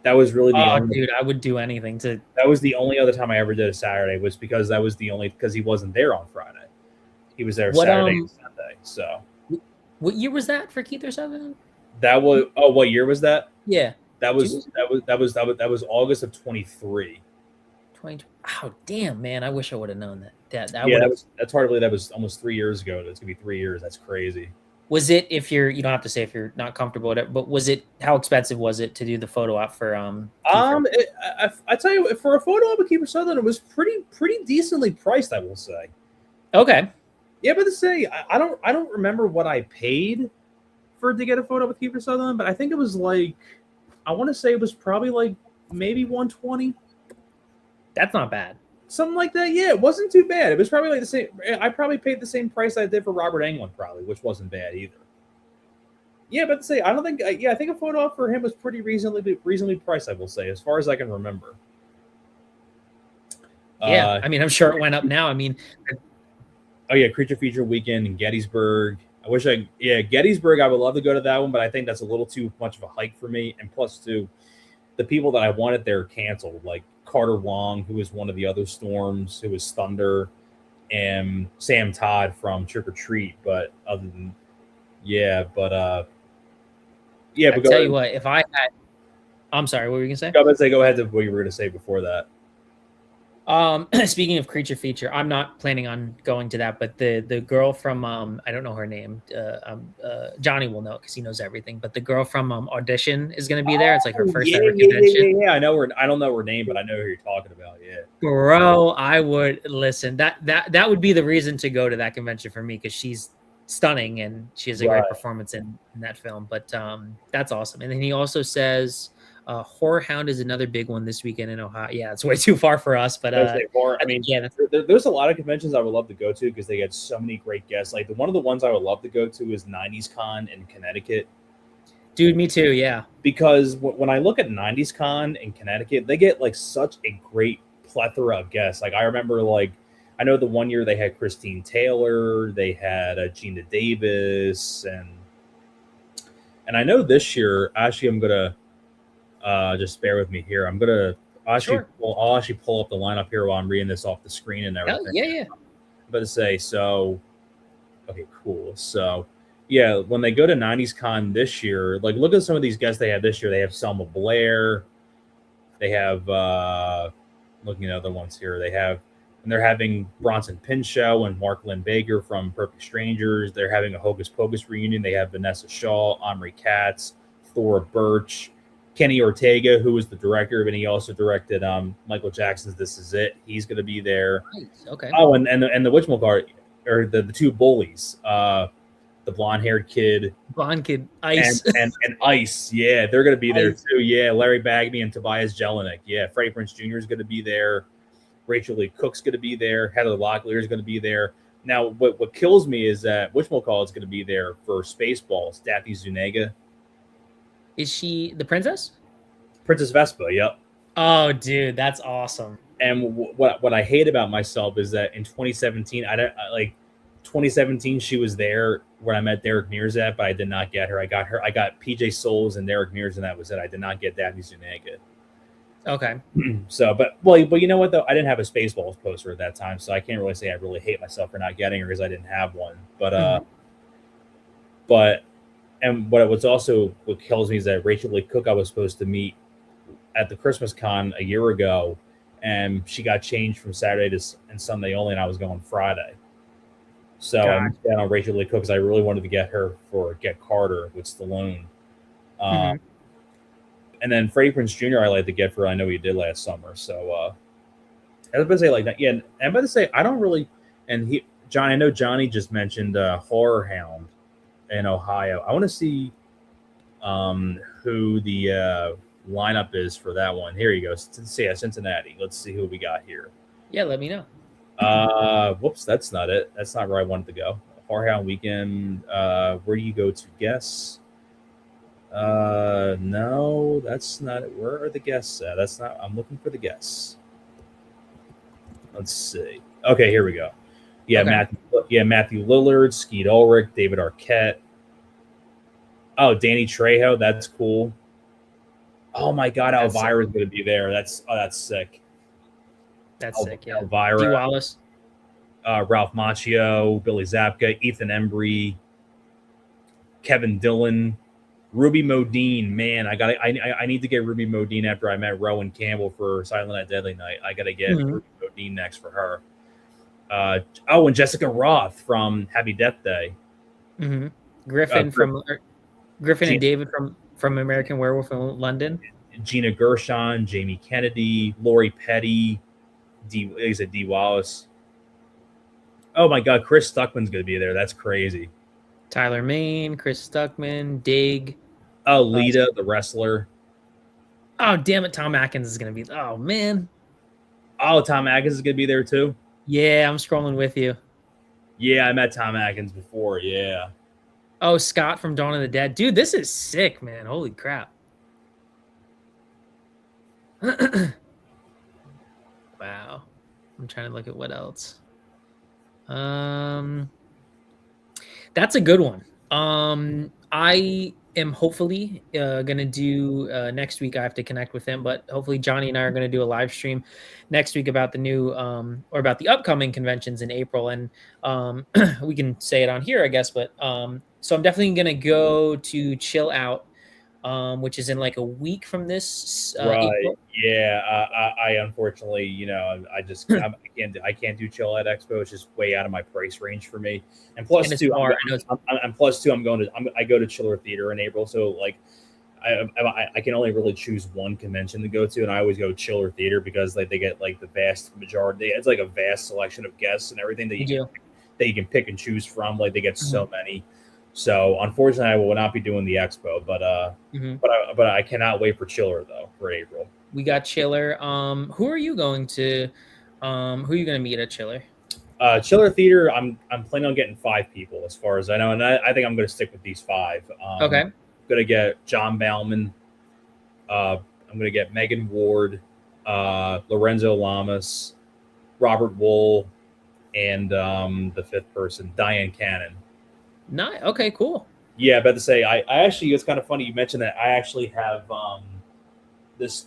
That was really the only, dude, I would do anything to. That was the only other time I ever did a Saturday, was because that was the only, because he wasn't there on Friday. He was there Saturday and Sunday. So what year was that for Keith or Sutherland? That was what year was that? Yeah. That was August of 23. Oh damn, man! I wish I would have known that. That's hard to believe. That was almost 3 years ago. That's gonna be 3 years. That's crazy. Was it, you don't have to say if you're not comfortable with it, but was it, how expensive was it to do the photo op for I tell you, for a photo op with Kiefer Sutherland, it was pretty decently priced, I will say. Okay. Yeah, but to say, I don't remember what I paid to get a photo with Kiefer Sutherland, but I think it was like, I want to say it was probably like maybe 120. That's not bad. Something like that. Yeah, it wasn't too bad. It was probably like the same. I probably paid the same price I did for Robert Englund, probably, which wasn't bad either. Yeah, but to say, I don't think. I think a photo op for him was pretty reasonably priced, I will say, as far as I can remember. Yeah, I mean, I'm sure it went up now. I mean, oh yeah, Creature Feature Weekend in Gettysburg. Gettysburg. I would love to go to that one, but I think that's a little too much of a hike for me. And plus, too, the people that I wanted there canceled, like Carter Wong, who was one of the other Storms, who was Thunder, and Sam Todd from Trick or Treat. But other than, I tell you what, if I had, I'm sorry, what were you gonna say? Go ahead to what you were gonna say before that. Speaking of Creature Feature, I'm not planning on going to that, but the girl from I don't know her name. Johnny will know because he knows everything. But the girl from Audition is going to be there. It's like her first ever convention. Yeah. I know her. I don't know her name, but I know who you're talking about. Yeah, bro, I would listen. That would be the reason to go to that convention for me, because she's stunning and she has a great performance in that film. But that's awesome. And then he also says, Horror Hound is another big one this weekend in Ohio. Yeah, it's way too far for us, but I mean, there's a lot of conventions I would love to go to because they get so many great guests. Like one of the ones I would love to go to is 90s Con in Connecticut. Dude, me too. Yeah, because when I look at 90s Con in Connecticut, they get like such a great plethora of guests. Like I remember, like I know the one year they had Christine Taylor, they had Gina Davis, and I know this year actually I'm gonna. Just bear with me here. I'm gonna I'll actually pull up the lineup here while I'm reading this off the screen and everything. Yeah. I'm about to say so. Okay, cool. So, yeah, when they go to 90s Con this year, like look at some of these guests they have this year. They have Selma Blair. They have looking at other ones here. And they're having Bronson Pinchot and Mark Lynn Baker from Perfect Strangers. They're having a Hocus Pocus reunion. They have Vanessa Shaw, Omri Katz, Thora Birch, Kenny Ortega, who was the director, and he also directed Michael Jackson's "This Is It." He's going to be there. Nice. Okay. Oh, and the whatchamacallit, or the two bullies, the blonde-haired kid, Ice, and Ice. Yeah, they're going to be there Ice. too. Yeah, Larry Bagby and Tobias Jelinek. Yeah, Freddie Prinze Jr. is going to be there. Rachel Lee Cook's going to be there. Heather Locklear is going to be there. Now, what kills me is that whatchamacallit is going to be there for Spaceballs. Daphne Zuniga. Is she the princess? Princess Vespa, yep. Oh, dude, that's awesome. And what I hate about myself is that in 2017, 2017 she was there when I met Derek Mears at, but I did not get her. I got PJ Souls and Derek Mears, and that was it. I did not get Daphne Zuniga. Okay. So, but you know what though? I didn't have a Spaceballs poster at that time, so I can't really say I really hate myself for not getting her because I didn't have one. But and what kills me is that Rachel Lee Cook I was supposed to meet at the Christmas con a year ago, and she got changed from Saturday and Sunday only, and I was going Friday. So I missed out on Rachel Lee Cook because I really wanted to get her for Get Carter with Stallone. And then Freddie Prinze Jr. I like to get for I Know What You Did Last Summer. So I was about to say like that. Yeah, and I'm about to say I don't really. And John, I know Johnny just mentioned Horror Hound in Ohio. I want to see who the lineup is for that one. Here you go. Cincinnati. Let's see who we got here. Yeah, let me know. Whoops, that's not it. That's not where I wanted to go. Horror Hound weekend. Where do you go to guess? No, that's not it. Where are the guests at? That's not. I'm looking for the guests. Let's see. Okay, here we go. Yeah, okay. Matthew Lillard, Skeet Ulrich, David Arquette. Oh, Danny Trejo. That's cool. Oh my God, Elvira's going to be there. That's sick. That's sick. Yeah. Elvira. Dee Wallace. Ralph Macchio, Billy Zabka, Ethan Embry, Kevin Dillon, Ruby Modine. Man, I need to get Ruby Modine after I met Rowan Campbell for Silent Night Deadly Night. I got to get Ruby Modine next for her. And Jessica Roth from Happy Death Day. Mm-hmm. Griffin and David from American Werewolf in London. Gina Gershon, Jamie Kennedy, Lori Petty, Dee Wallace. Oh my God, Chris Stuckman's going to be there. That's crazy. Tyler Mane, Chris Stuckman, Dig. Oh, Lita, the wrestler. Oh, damn it. Tom Atkins is going to be. Oh, man. Oh, Tom Atkins is going to be there too? Yeah, I'm scrolling with you. Yeah, I met Tom Atkins before. Yeah. Oh, Scott from Dawn of the Dead. Dude, this is sick, man. Holy crap. Wow. I'm trying to look at what else. That's a good one. I am hopefully gonna do next week. I have to connect with him, but hopefully Johnny and I are gonna do a live stream next week about the new or about the upcoming conventions in April, and we can say it on here, I guess. But so I'm definitely gonna go to Chill Out, which is in like a week from this. Right. April. Yeah. I unfortunately, I can't do Chill Out Expo. It's just way out of my price range for me. And plus two, I go to Chiller Theater in April. So like, I can only really choose one convention to go to, and I always go Chiller Theater because like they get like the vast majority. It's like a vast selection of guests and everything that you can pick and choose from. Like they get so many. So unfortunately, I will not be doing the expo, but I cannot wait for Chiller though for April. We got Chiller. Who are you going to? Who are you going to meet at Chiller? Chiller Theater. I'm planning on getting 5 people as far as I know, and I think I'm going to stick with these 5. Okay. I'm going to get John Bauman. I'm going to get Megan Ward, Lorenzo Lamas, Robert Wool, and the 5th person, Diane Cannon. Nice. Okay, cool. Yeah, about to say, I actually, it's kind of funny you mentioned that. I actually have this,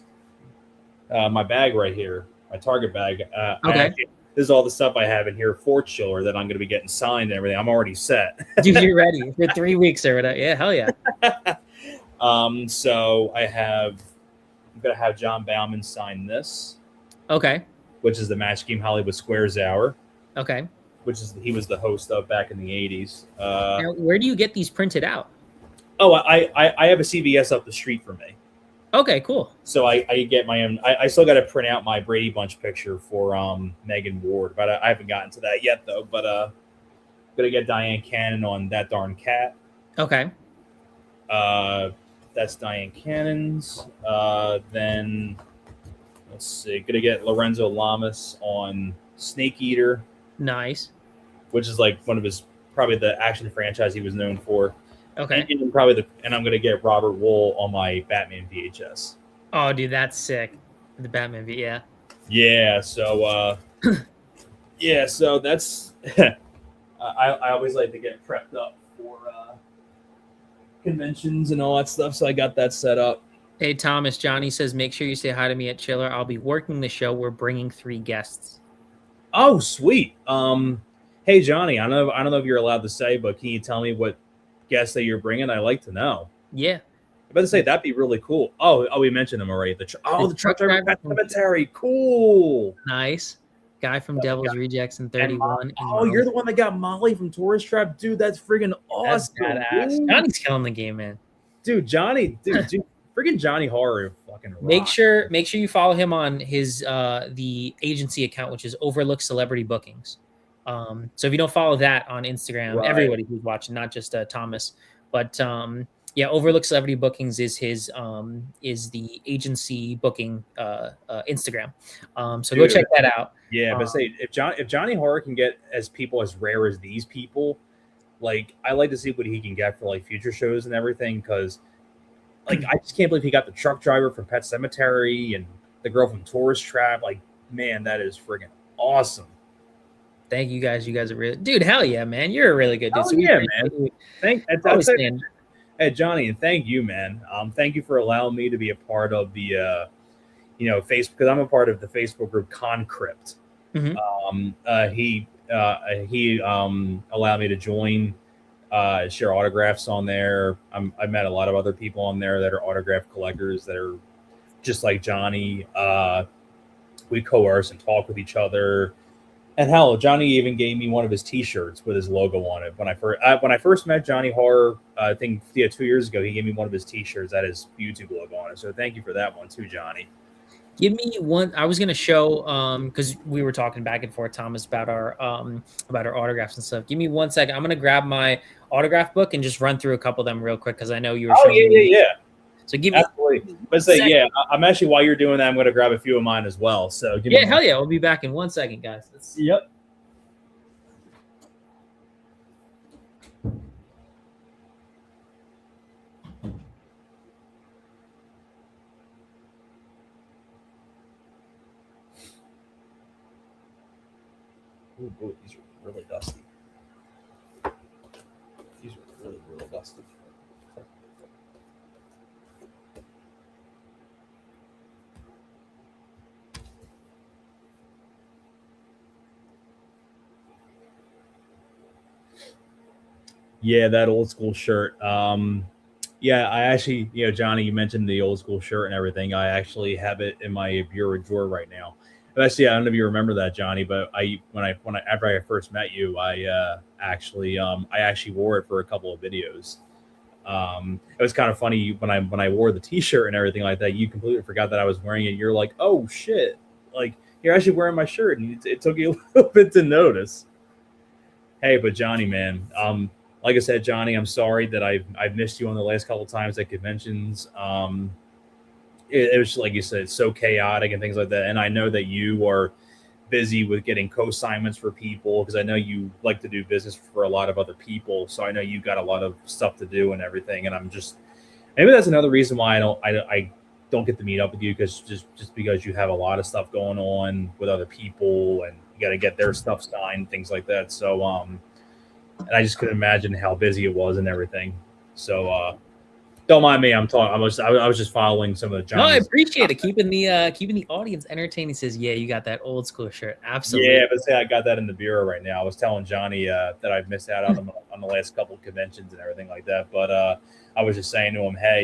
my bag right here, my Target bag. Okay. This is all the stuff I have in here for Chiller that I'm going to be getting signed and everything. I'm already set. Dude, you're ready for 3 weeks or whatever. Yeah, hell yeah. So I'm going to have John Bauman sign this. Okay. which is the Match Game Hollywood Squares Hour, Okay. which is he was the host of back in the 80s. Now, where do you get these printed out? Oh, I have a CVS up the street from me. Okay, cool. So I get my own. I still got to print out my Brady Bunch picture for Megan Ward, but I haven't gotten to that yet though. But gonna get Diane Cannon on That Darn Cat. Okay. That's Diane Cannon's. Then let's see, gonna get Lorenzo Lamas on Snake Eater, Nice. which is like one of his probably the action franchise he was known for. Okay. And I'm gonna get Robert Wool on my Batman VHS. Oh, dude, that's sick. The Batman V, yeah. Yeah, so yeah, so that's I always like to get prepped up for conventions and all that stuff, so I got that set up. Hey, Thomas, Johnny says, make sure you say hi to me at Chiller. I'll be working the show. We're bringing 3 guests. Oh, sweet. Hey Johnny, I don't know if you're allowed to say, but can you tell me what guests that you're bringing? I like to know. Yeah. I'm about to say that'd be really cool. Oh, we mentioned them already. The truck driver Pet Cemetery. Cool. Nice. Guy from Devil's Rejects in 31. Oh, you're the one that got Molly from Tourist Trap. Dude, that's friggin' awesome. That's badass. Dude. Johnny's killing the game, man. Dude, Johnny, friggin' Johnny Horror fucking rock. Make sure you follow him on his the agency account, which is Overlook Celebrity Bookings. So if you don't follow that on Instagram, Right. Everybody who's watching, not just Thomas, but yeah, Overlook Celebrity Bookings is his is the agency booking Instagram. So Dude, go check that out. Yeah, but say if Johnny Horror can get as people as rare as these people, like I like to see what he can get for like future shows and everything, because like I just can't believe he got the truck driver from Pet Cemetery and the girl from Tourist Trap. Like, man, that is friggin' awesome. Thank you guys. You guys are really, dude. Hell yeah, man. You're a really good dude. Oh, yeah, man. Hey, Johnny, and thank you, man. Thank you for allowing me to be a part of the, Facebook, because I'm a part of the Facebook group Concrypt. Mm-hmm. He allowed me to join, share autographs on there. I've met a lot of other people on there that are autograph collectors that are just like Johnny. We coerce and talk with each other. And hell, Johnny even gave me one of his T-shirts with his logo on it. When I first met Johnny Horror, I think 2 years ago, he gave me one of his T-shirts that has YouTube logo on it. So thank you for that one too, Johnny. Give me one. I was gonna show because we were talking back and forth, Thomas, about our autographs and stuff. Give me 1 second. I'm gonna grab my autograph book and just run through a couple of them real quick because I know you were. Oh yeah. So give me. Absolutely. But say yeah. I'm actually, while you're doing that, I'm gonna grab a few of mine as well. So give me hell yeah. We'll be back in 1 second, guys. Yep. Ooh, these are really dusty. These are really, really dusty. Yeah, that old school shirt. Yeah, I actually, Johnny, you mentioned the old school shirt and everything. I actually have it in my bureau drawer right now. Actually, I don't know if you remember that, Johnny, but after I first met you, I actually wore it for a couple of videos. It was kind of funny when I wore the T-shirt and everything like that. You completely forgot that I was wearing it. You're like, oh shit, like you're actually wearing my shirt, and it took you a little bit to notice. Hey, but Johnny, man, like I said, Johnny, I'm sorry that I've missed you on the last couple of times at conventions. It was, like you said, so chaotic and things like that. And I know that you are busy with getting co-assignments for people, because I know you like to do business for a lot of other people. So I know you got a lot of stuff to do and everything. And I'm just, maybe that's another reason why I don't get to meet up with you, because just because you have a lot of stuff going on with other people and you got to get their stuff signed, things like that. So, and I just couldn't imagine how busy it was and everything. So, don't mind me. I'm talking. I was just following some of the. No, I appreciate it. Keeping the audience entertained. He says, "Yeah, you got that old school shirt." Absolutely. Yeah, but say I got that in the bureau right now. I was telling Johnny that I've missed out on the last couple of conventions and everything like that. But I was just saying to him, hey,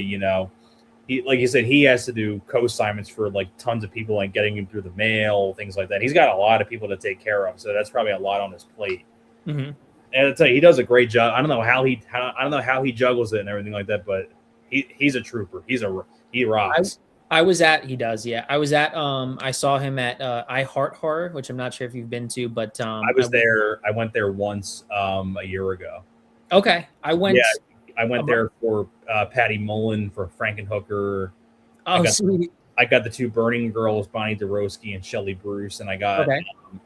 he, like you said, he has to do co-assignments for like tons of people, like getting him through the mail, things like that. He's got a lot of people to take care of, so that's probably a lot on his plate. Mm-hmm. And I'll tell you, he does a great job. I don't know how he juggles it and everything like that, but he's a trooper. He rocks. He does, yeah. I was at I saw him at I Heart Horror, which I'm not sure if you've been to, but I was there. I went there once a year ago. Okay. I went there for Patty Mullen for Frankenhooker. Oh, sweet. I got the two Burning Girls, Bonnie DeRosky and Shelley Bruce, and I got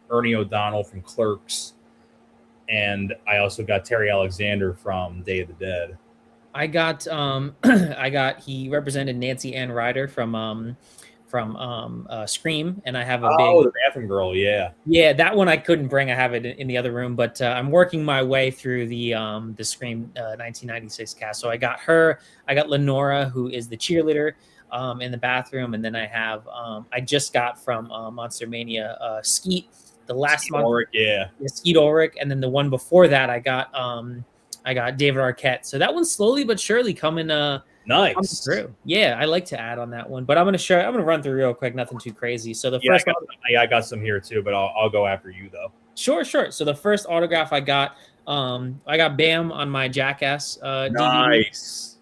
Ernie O'Donnell from Clerks, and I also got Terry Alexander from Day of the Dead. I got he represented Nancy Ann Ryder from Scream, and I have the bathroom girl, yeah, that one I couldn't bring. I have it in the other room, but I'm working my way through the Scream 1996 cast. So I got her, I got Lenora, who is the cheerleader in the bathroom, and then I have I just got from Monster Mania Skeet, the last month, Skeet Ulrich, and then the one before that I got David Arquette. So that one's slowly but surely coming nice through. Yeah, I like to add on that one, but I'm gonna run through real quick, nothing too crazy. So the first I got some here too, but I'll go after you though. Sure. So the first autograph I got Bam on my Jackass DVD. Nice,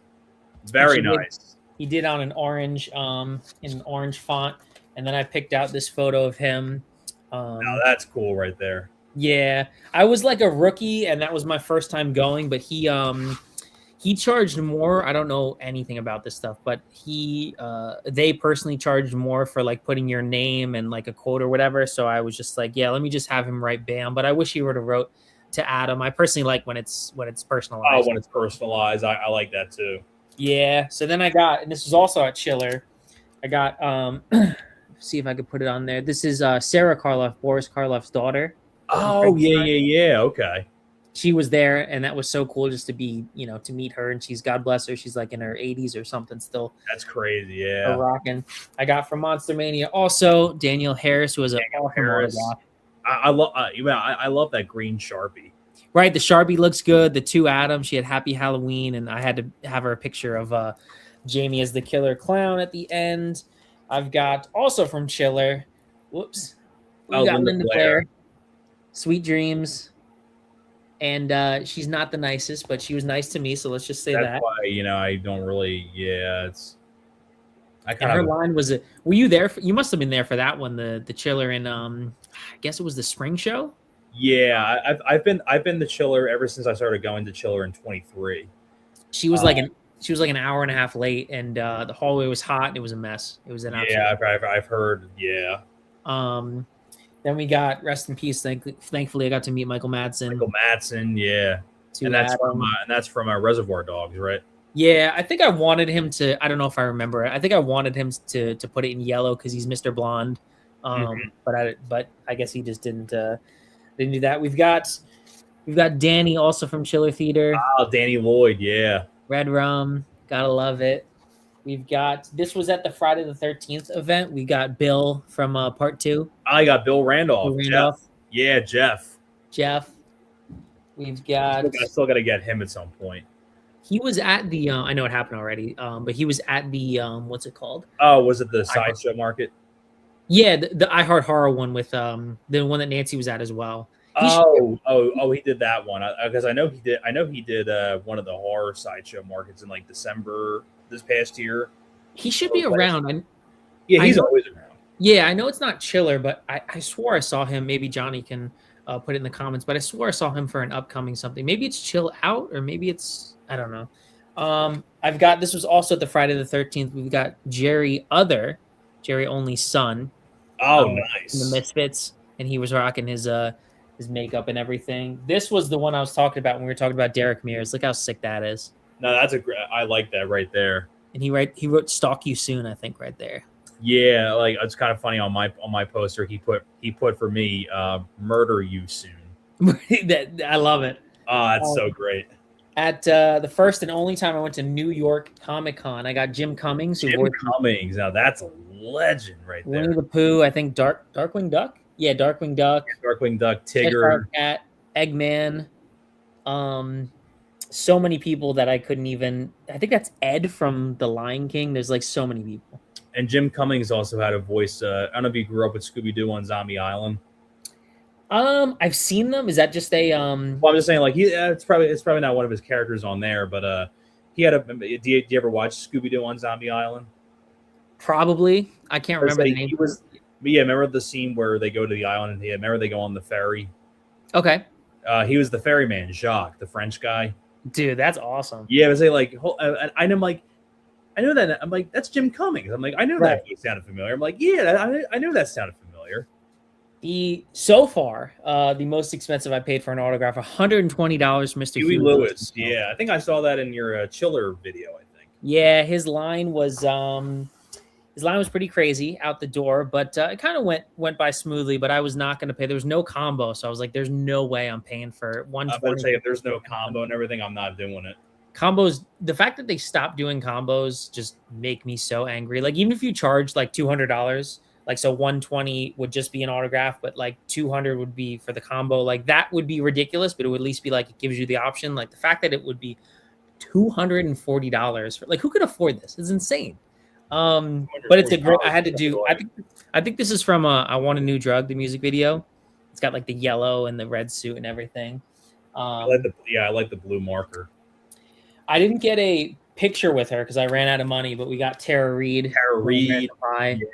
very nice. He did on an orange in an orange font, and then I picked out this photo of him. Now that's cool right there. Yeah, I was like a rookie, and that was my first time going. But he charged more. I don't know anything about this stuff, but they personally charged more for like putting your name and like a quote or whatever. So I was just like, yeah, let me just have him write Bam. But I wish he would have wrote to Adam. I personally like when it's personalized. Oh, when it's personalized, I like that too. Yeah. So then I got, and this was also at Chiller. I got see if I could put it on there. This is Sarah Karloff, Boris Karloff's daughter. Oh, yeah. Okay. She was there, and that was so cool just to be, to meet her. And she's, God bless her, she's like in her 80s or something still. That's crazy, yeah. Rocking. I got from Monster Mania also Daniel Harris, who was a Harris. I love that green Sharpie. Right, the Sharpie looks good. The two Adams, she had Happy Halloween, and I had to have her a picture of Jamie as the killer clown at the end. I've got also from Chiller. Whoops. We got Linda Blair. Sweet Dreams. And she's not the nicest, but she was nice to me, so let's just say that. That's why, I don't really, her line was, were you there? You must have been there for that one, the Chiller in, I guess it was the spring show? Yeah, I've been the Chiller ever since I started going to Chiller in 23. She was like an hour and a half late, and the hallway was hot, and it was a mess. It was an absolute I've heard, yeah. Then we got, rest in peace. Thankfully, I got to meet Michael Madsen. Yeah. And that's from Reservoir Dogs, right? Yeah, I think I wanted him to. I don't know if I remember it. I think I wanted him to put it in yellow because he's Mr. Blonde. But I guess he just didn't do that. We've got Danny also from Chiller Theater. Oh, Danny Lloyd, yeah. Red Rum, gotta love it. We've got, this was at the Friday the 13th event. We got Bill from Part 2. I got Bill Randolph. Jeff. Yeah, Jeff. We've got. I still got to get him at some point. He was at the, I know it happened already, but he was at the, what's it called? Oh, was it the Sideshow Market? Yeah, the I Heart Horror one with the one that Nancy was at as well. He did that one because I know he did one of the horror Sideshow Markets in like December this past year. He should be around. He's always around. Yeah, I know it's not Chiller, but I swore I saw him. Maybe Johnny can put it in the comments, but I swore I saw him for an upcoming something. Maybe it's Chill Out, or maybe it's, I don't know. I've got, this was also at the Friday the 13th. We've got Jerry Only's son. Oh, nice. In the Misfits, and he was rocking his makeup and everything. This was the one I was talking about when we were talking about Derek Mears. Look how sick that is. No, that's a great. I like that right there. And he wrote "Stalk You Soon," I think, right there. Yeah, like it's kind of funny on my poster. He put for me, "Murder You Soon." I love it. Oh, that's so great. At the first and only time I went to New York Comic Con, I got Jim Cummings. Cummings. Now that's a legend right there. Winnie the Pooh. I think Darkwing Duck. Yeah, Darkwing Duck. Darkwing Duck. Tigger. Cat. Eggman. so many people that I couldn't even. I think that's Ed from The Lion King. There's like so many people. And Jim Cummings also had a voice. I don't know if you grew up with Scooby-Doo on Zombie Island. I've seen them. Is that just a Well, I'm just saying, like, it's probably not one of his characters on there, but he had a. Do you ever watch Scooby-Doo on Zombie Island? Probably. I can't remember the name. He was, yeah, remember the scene where they go to the island and remember they go on the ferry? Okay. He was the ferryman, Jacques, the French guy. Dude, that's awesome. Yeah, it was like, I'm like, I know that. I'm like, that's Jim Cummings. I'm like, I know that sounded familiar. I'm like, yeah, I know that sounded familiar. So far, the most expensive I paid for an autograph, $120 for Mr. Huey Lewis. Yeah, I think I saw that in your Chiller video. I think. Yeah, his line was pretty crazy out the door, but it kind of went by smoothly. But I was not going to pay. There was no combo, so I was like, "There's no way I'm paying for 120." I'm going to say if there's no combo and everything, I'm not doing it. Combos. The fact that they stopped doing combos just make me so angry. Like even if you charge like $200. Like, so 120 would just be an autograph, but like 200 would be for the combo. Like that would be ridiculous, but it would at least be like, it gives you the option. Like the fact that it would be $240 for, like, who could afford this? It's insane. But it's a great, I think this is from I Want a New Drug, the music video. It's got like the yellow and the red suit and everything. I like the blue marker. I didn't get a picture with her because I ran out of money, but we got Tara Reid.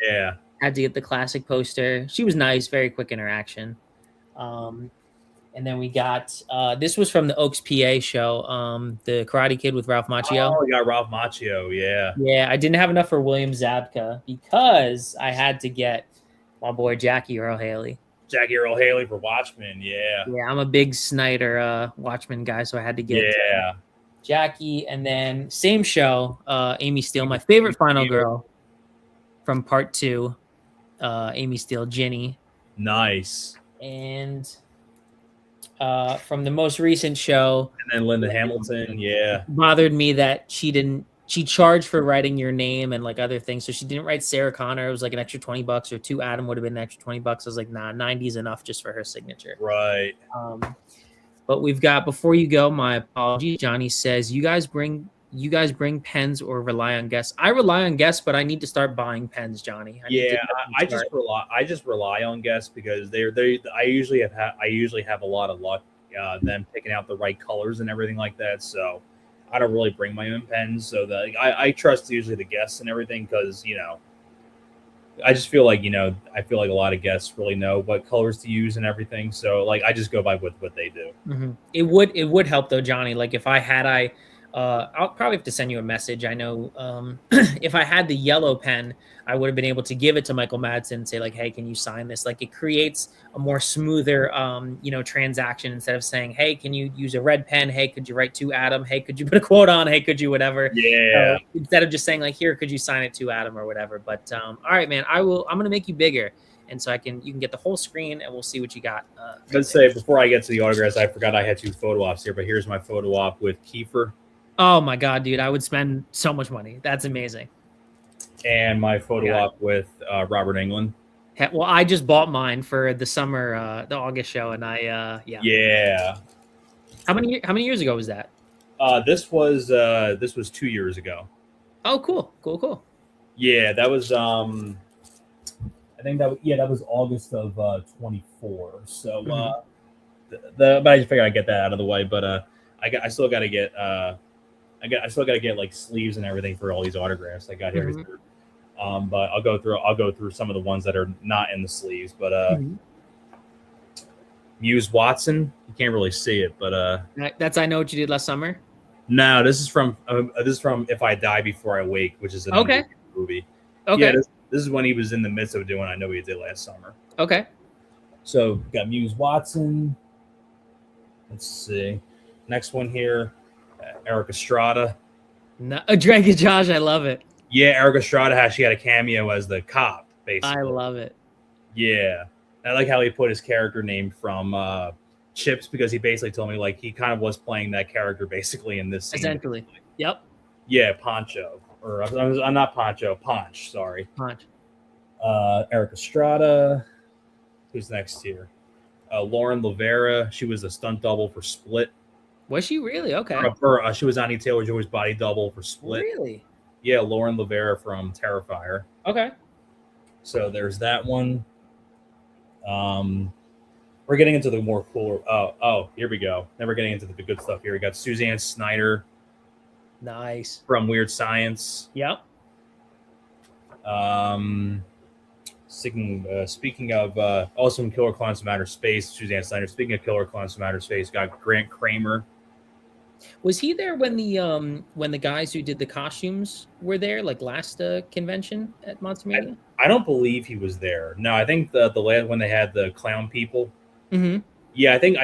Yeah. Had to get the classic poster. She was nice, very quick interaction. And then we got this was from the Oaks PA show, the Karate Kid with Ralph Macchio. Oh, we got Ralph Macchio, yeah. Yeah, I didn't have enough for William Zabka because I had to get my boy Jackie Earl Haley. Jackie Earl Haley for Watchmen, yeah. Yeah, I'm a big Snyder Watchmen guy, so I had to get Jackie. And then same show, Amy Steele, my favorite final girl from part 2. Amy Steele, Ginny. Nice. And from the most recent show. And then Linda Hamilton, yeah. Bothered me that she charged for writing your name and like other things. So she didn't write Sarah Connor. It was like an extra $20, or To Adam would have been an extra $20. I was like, nah, 90 is enough just for her signature. Right. But we've got, before you go, my apologies. Johnny says, you guys bring pens or rely on guests? I rely on guests, but I need to start buying pens, Johnny. I just rely on guests because I usually have a lot of luck them picking out the right colors and everything like that. So I don't really bring my own pens. So that I trust usually the guests and everything because I just feel like I feel like a lot of guests really know what colors to use and everything. So like I just go by what they do. Mm-hmm. It would help though, Johnny. Like if I had I'll probably have to send you a message. I know if I had the yellow pen, I would have been able to give it to Michael Madsen and say like, hey, can you sign this? Like it creates a more smoother, transaction instead of saying, hey, can you use a red pen? Hey, could you write To Adam? Hey, could you put a quote on? Hey, could you whatever? Yeah. Instead of just saying like, here, could you sign it To Adam or whatever? But all right, man, I'm going to make you bigger. And so you can get the whole screen and we'll see what you got. Let's say before I get to the autographs, I forgot I had 2 photo ops here, but here's my photo op with Kiefer. Oh my God, dude! I would spend so much money. That's amazing. And my photo op with Robert Englund. Well, I just bought mine for the summer, the August show, and Yeah. How many years ago was that? This was 2 years ago. Oh, cool. Yeah, that was I think that was August of 24. So but I just figured I'd get that out of the way. But I still got to get I still got to get like sleeves and everything for all these autographs I got here. But I'll go through some of the ones that are not in the sleeves. But Muse Watson, you can't really see it, but that's I Know What You Did Last Summer. No, this is from If I Die Before I Wake, which is an movie. Okay, yeah, this is when he was in the midst of doing I Know What You Did Last Summer. Okay, so got Muse Watson. Let's see, next one here. Eric Estrada. Dragon Josh, I love it. Yeah, Eric Estrada she had a cameo as the cop, basically. I love it. Yeah. I like how he put his character name from Chips because he basically told me like he kind of was playing that character basically in this scene. Essentially. Yep. Yeah, Poncho. Or I'm not Poncho, Ponch, sorry. Ponch. Eric Estrada. Who's next here? Lauren Lavera. She was a stunt double for Split. Was she really? Okay. She was Anya Taylor-Joy's body double for Split. Really? Yeah, Lauren Lavera from Terrifier. Okay. So there's that one. We're getting into the more cooler. Oh, here we go. Then we're getting into the good stuff here. We got Suzanne Snyder. Nice. From Weird Science. Yep. Speaking of also in Killer Clowns from Outer Space, Suzanne Snyder. Speaking of Killer Clowns from Outer Space, got Grant Kramer. Was he there when the guys who did the costumes were there, like last convention at Monster Mania? I don't believe he was there. No, I think the last when they had the clown people. Mm-hmm. Yeah, I think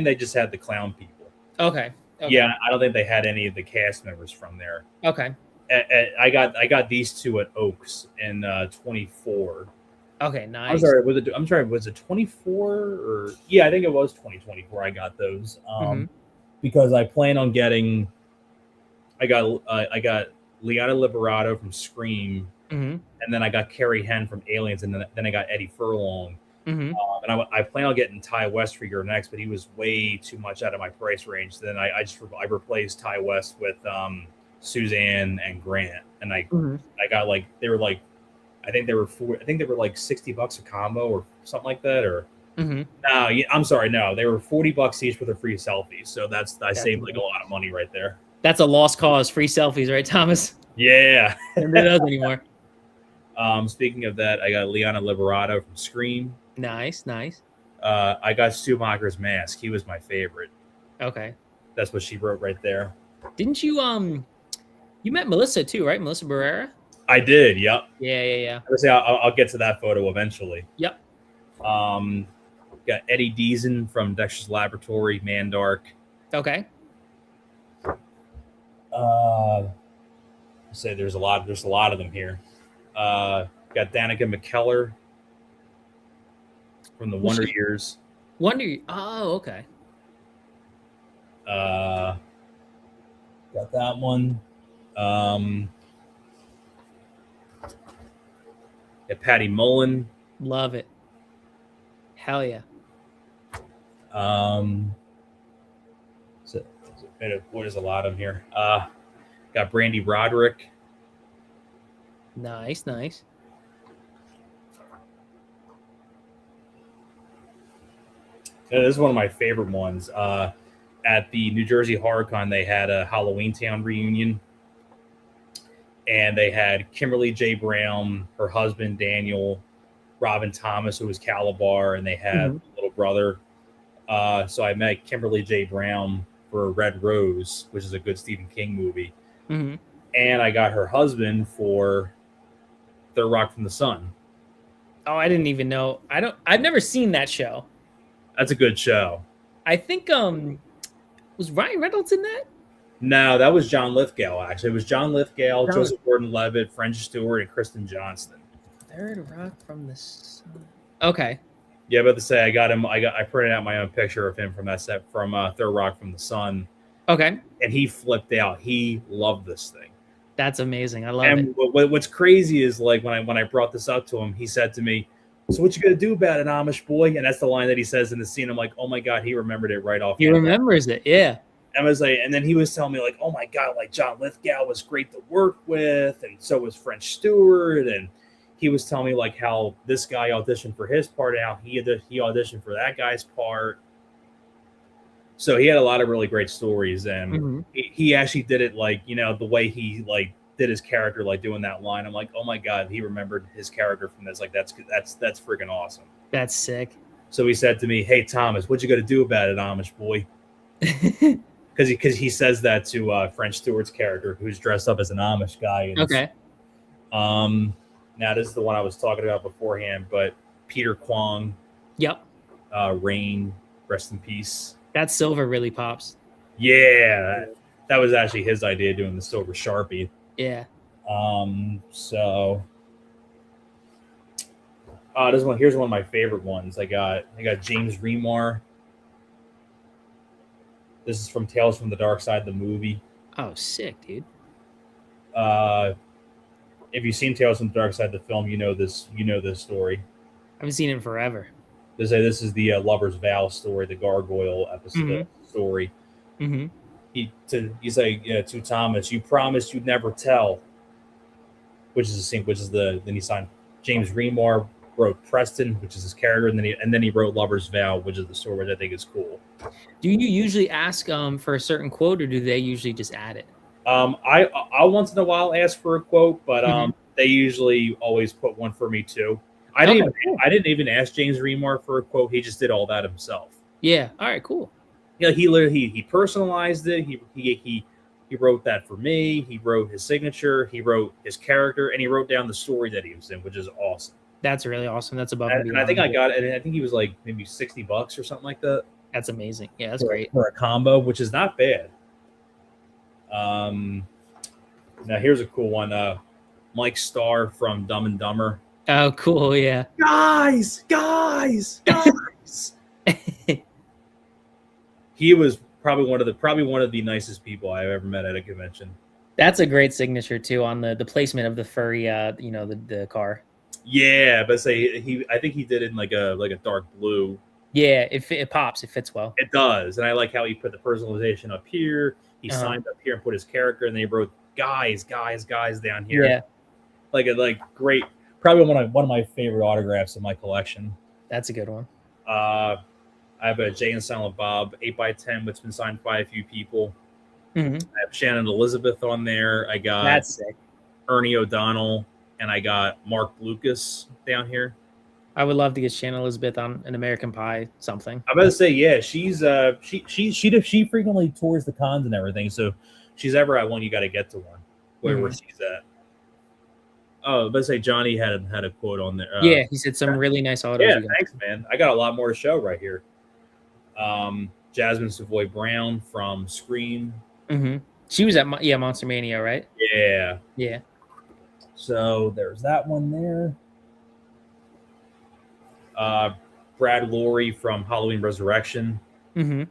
they just had the clown people. Okay. Yeah, I don't think they had any of the cast members from there. Okay. I got these two at Oaks in 24. Okay, nice. I'm sorry, was it 24 or yeah, I think it was 2024 I got those. Because I plan on getting I got Liana Liberato from Scream, and then I got Carrie Henn from Aliens, and then I got Eddie Furlong. And I plan on getting Ty West for your next, but he was way too much out of my price range. So then I replaced Ty West with Suzanne and Grant, and I got like they were like I think they were like $60 a combo or something like that, or no, I'm sorry, no, they were $40 each with a free selfie. So I saved like a lot of money right there. That's a lost cause, free selfies, right, Thomas? Yeah, it does anymore. Speaking of that, I got Liana Liberato from Scream. Nice. I got Schumacher's Mask. He was my favorite. Okay. That's what she wrote right there. Didn't you you met Melissa too, right? Melissa Barrera? I did, yep. Yeah. I would say I'll get to that photo eventually. Yep. Got Eddie Deason from Dexter's Laboratory, Mandark. Okay. Say there's a lot of them here. Got Danica McKellar from the Wonder Years. Oh, okay. Got that one. Got Patty Mullen. Love it. Hell yeah. So there's a lot of them here. Got Brandy Roderick. Nice. Yeah, this is one of my favorite ones. At the New Jersey HorrorCon, they had a Halloween Town reunion, and they had Kimberly J. Brown, her husband Daniel, Robin Thomas, who was Calabar, and they had a little brother. So I met Kimberly J. Brown for Red Rose, which is a good Stephen King movie, and I got her husband for Third Rock from the Sun. Oh, I didn't even know. I've never seen that show. That's a good show. I think was Ryan Reynolds in that? No, that was John Lithgow, actually. It was John Lithgow, Joseph Gordon-Levitt, French Stewart, and Kristen Johnston. Third Rock from the Sun. Okay. Yeah, about to say I got him. I printed out my own picture of him from that set from Third Rock from the Sun. Okay. And he flipped out. He loved this thing. That's amazing. I love it. What's crazy is like when I brought this up to him, he said to me, "So what you gonna do about it, Amish boy?" And that's the line that he says in the scene. I'm like, "Oh my god, he remembered it right off." He remembers it, yeah. And I was like, and then he was telling me like, "Oh my god, like John Lithgow was great to work with, and so was French Stewart." And he was telling me like how this guy auditioned for his part, and how he auditioned for that guy's part. So he had a lot of really great stories, and he actually did it like, you know, the way he like did his character, like doing that line. I'm like, oh my god, he remembered his character from this. Like that's freaking awesome. That's sick. So he said to me, "Hey Thomas, what you got to do about it, Amish boy?" Because he says that to French Stewart's character, who's dressed up as an Amish guy. And okay. Now this is the one I was talking about beforehand, but Peter Kwong. Yep. Rain, rest in peace. That silver really pops. Yeah, that was actually his idea, doing the silver Sharpie. Yeah. So here's one of my favorite ones. I got James Remar. This is from Tales from the Dark Side, the movie. Oh, sick, dude. If you've seen Tales from the Dark Side, the film, you know this story. I haven't seen it in forever. This is the Lover's Vow story, the Gargoyle episode story. Mm-hmm. You say to Thomas, you promised you'd never tell, which is the same. Which is then he signed. James Remar wrote Preston, which is his character, and then he wrote Lover's Vow, which is the story, which I think is cool. Do you usually ask for a certain quote, or do they usually just add it? I once in a while ask for a quote, but Mhm. they usually always put one for me too. Okay, cool. I didn't even ask James Remar for a quote. He just did all that himself. Yeah. All right. Cool. Yeah, he personalized it. He wrote that for me. He wrote his signature. He wrote his character, and he wrote down the story that he was in, which is awesome. That's really awesome. That's above and And beyond. I think I got it. I think he was like maybe $60 or something like that. That's amazing. Yeah, that's great. For a combo, which is not bad. Now here's a cool one. Mike Starr from Dumb and Dumber. Oh, cool. Yeah. Guys. He was probably one of the nicest people I've ever met at a convention. That's a great signature too on the placement of the furry, the car. Yeah, but I think he did it in like a dark blue. Yeah, it pops. It fits well. It does, and I like how he put the personalization up here. He signed up here and put his character, and they wrote guys down here. Yeah, like great. Probably one of my favorite autographs in my collection. That's a good one. I have a Jay and Silent Bob 8x10, which has been signed by a few people. Mm-hmm. I have Shannon Elizabeth on there. I got That's sick. Ernie O'Donnell, and I got Mark Lucas down here. I would love to get Shannon Elizabeth on an American Pie something. I'm about to say, yeah, she's she frequently tours the cons and everything. So she's ever at one, you got to get to one, wherever she's at. Oh, let's say Johnny had a quote on there. Yeah, he said some really nice autos. Yeah, thanks, man. I got a lot more to show right here. Jasmine Savoy Brown from Scream. Mm-hmm. She was at Monster Mania, right? Yeah. Yeah. So there's that one there. Brad Lorre from Halloween Resurrection. Mm-hmm.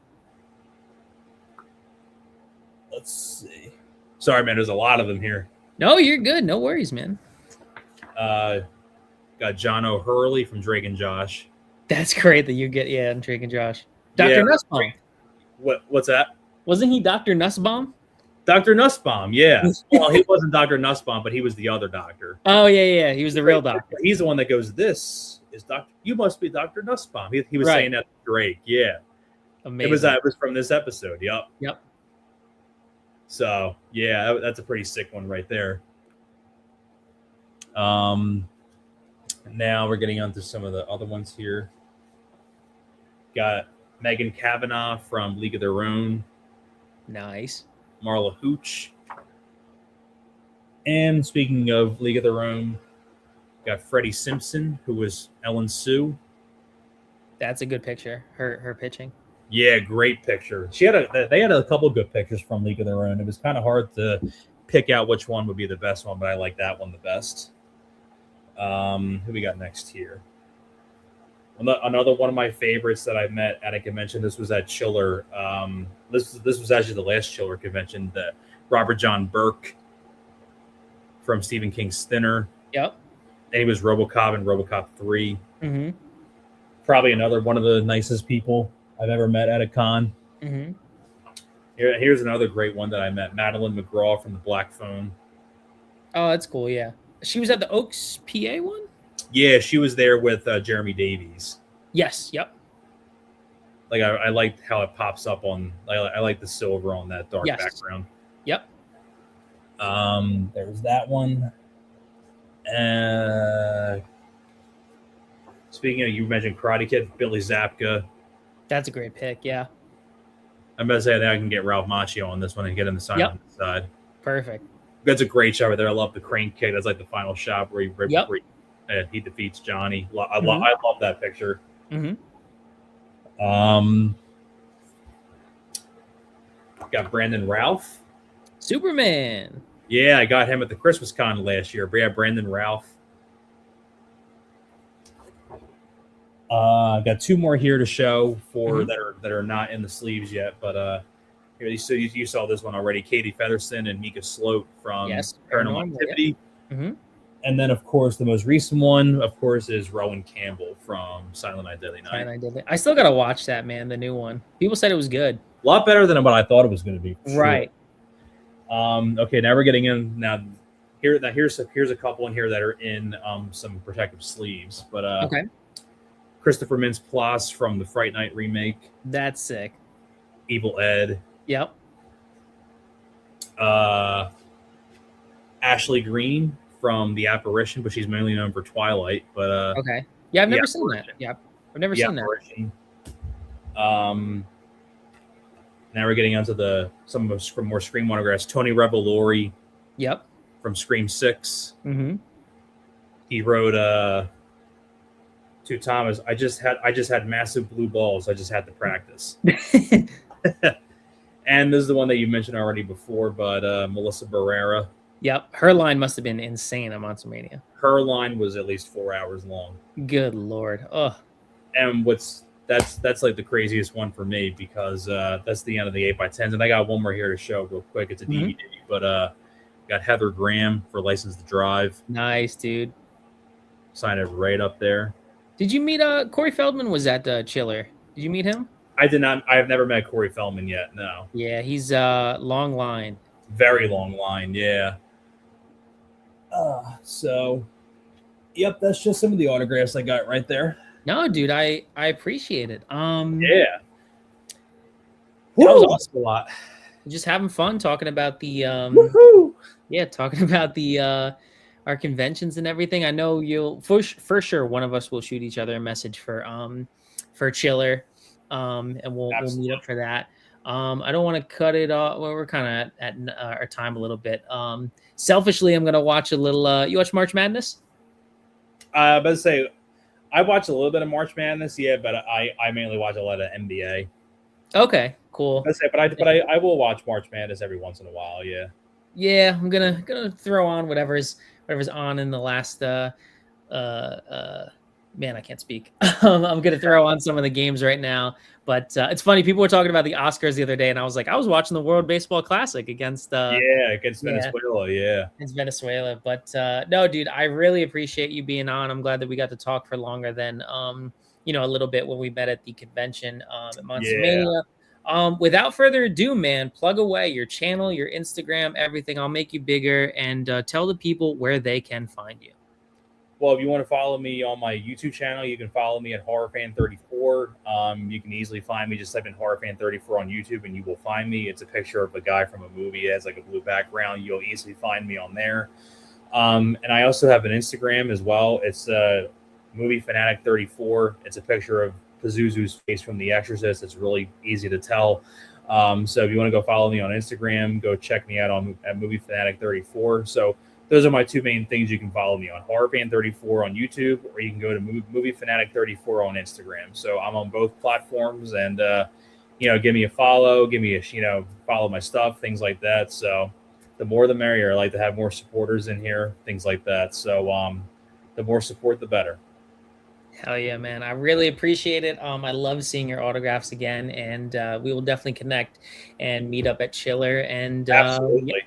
Let's see. Sorry, man. There's a lot of them here. No, you're good. No worries, man. Got John O'Hurley from Drake and Josh. That's great that you get, and Drake and Josh. Dr. Nussbaum. What's that? Wasn't he Dr. Nussbaum? Dr. Nussbaum, yeah. Well, he wasn't Dr. Nussbaum, but he was the other doctor. Oh, yeah. He was the real doctor. He's the one that goes, this is Dr. You must be Dr. Nussbaum. He was saying that to Drake, yeah. Amazing. It was from this episode, yep. So, yeah, that's a pretty sick one right there. Now we're getting onto some of the other ones here. Got Megan Kavanaugh from League of Their Own. Nice. Marla Hooch. And speaking of League of Their Own, got Freddie Simpson, who was Ellen Sue. That's a good picture. Her pitching. Yeah, great picture. They had a couple good pictures from League of Their Own. It was kind of hard to pick out which one would be the best one, but I like that one the best. Who we got next here? Another one of my favorites that I met at a convention. This was at Chiller. This was actually the last Chiller convention. That Robert John Burke from Stephen King's Thinner. Yep. And he was RoboCop and RoboCop 3. Mm-hmm. Probably another one of the nicest people I've ever met at a con. Mm-hmm. Here's another great one that I met. Madeline McGraw from the Black Phone. Oh, that's cool. Yeah. She was at the Oaks PA one? Yeah, she was there with Jeremy Davies. Yes. Yep. Like I liked how it pops up on. I like the silver on that dark background. Yep. There's that one. Speaking of, you mentioned Karate Kid, Billy Zabka. That's a great pick. Yeah. I'm about to say that I can get Ralph Macchio on this one and get him the sign on the side. Perfect. That's a great shot right there. I love the crane kick. That's like the final shot where he defeats Johnny. I love that picture. Mm-hmm. Got Brandon Routh. Superman. Yeah, I got him at the Christmas con last year. Yeah, Brandon Routh. Got two more here to show for that are not in the sleeves yet, but here you saw this one already. Katie Featherston and Mika Sloat from Paranormal Activity. Mm-hmm. And then, of course, the most recent one, of course, is Rowan Campbell from Silent Night, Deadly Night. I still gotta watch that, man. The new one. People said it was good. A lot better than what I thought it was going to be. Right. Sure. Okay, now we're getting in. Here's a couple in here that are in some protective sleeves. But okay. Christopher Mintz-Plasse from the Fright Night remake. That's sick. Evil Ed. Yep. Ashley Greene from The Apparition, but she's mainly known for Twilight. But okay, yeah, I've never seen that. Yeah, I've never seen that. Now we're getting into some more Scream autographs. Tony Revolori. Yep. From Scream 6. Mm-hmm. He wrote to Thomas, I just had massive blue balls. I just had to practice. And this is the one that you mentioned already before, but Melissa Barrera. Yep, her line must have been insane on Monster Mania. Her line was at least 4 hours long. Good Lord. Oh. And that's like the craziest one for me, because that's the end of the 8x10s. And I got one more here to show real quick. It's a DVD, but got Heather Graham for License to Drive. Nice, dude. Signed it right up there. Did you meet Corey Feldman was at Chiller? Did you meet him? I did not. I have never met Corey Feldman yet, no. Yeah, he's long line. Very long line, yeah. So, yep, that's just some of the autographs I got right there. No, dude, I appreciate it. Yeah. That was awesome. A lot. Just having fun talking about the talking about the our conventions and everything. I know you'll for sure one of us will shoot each other a message for Chiller, and we'll meet up for that. I don't want to cut it off. Well, we're kind of at our time a little bit. Selfishly, I'm gonna watch a little. You watch March Madness? I was about to say, I watch a little bit of March Madness, yeah, but I mainly watch a lot of NBA. Okay, cool. But I will watch March Madness every once in a while, yeah. Yeah, I'm gonna throw on whatever's on in the last man, I can't speak. I'm gonna throw on some of the games right now, but it's funny. People were talking about the Oscars the other day, and I was like, I was watching the World Baseball Classic against Venezuela, yeah. It's Venezuela, but no, dude, I really appreciate you being on. I'm glad that we got to talk for longer than a little bit when we met at the convention at Monster Mania. Without further ado, man, plug away your channel, your Instagram, everything. I'll make you bigger, and tell the people where they can find you. Well, if you want to follow me on my YouTube channel, you can follow me at HorrorFan34. You can easily find me. Just type in HorrorFan34 on YouTube, and you will find me. It's a picture of a guy from a movie. It has like a blue background. You'll easily find me on there. And I also have an Instagram as well. It's Movie Fanatic 34. It's a picture of Pazuzu's face from The Exorcist. It's really easy to tell. So if you want to go follow me on Instagram, go check me out at Movie Fanatic 34. So those are my two main things you can follow me on: HorrorFan34 on YouTube, or you can go to Movie Fanatic 34 on Instagram. So I'm on both platforms, and give me a follow, follow my stuff, things like that. So the more the merrier. I like to have more supporters in here, things like that. So the more support, the better. Hell yeah, man. I really appreciate it. I love seeing your autographs again, and we will definitely connect and meet up at Chiller. And absolutely.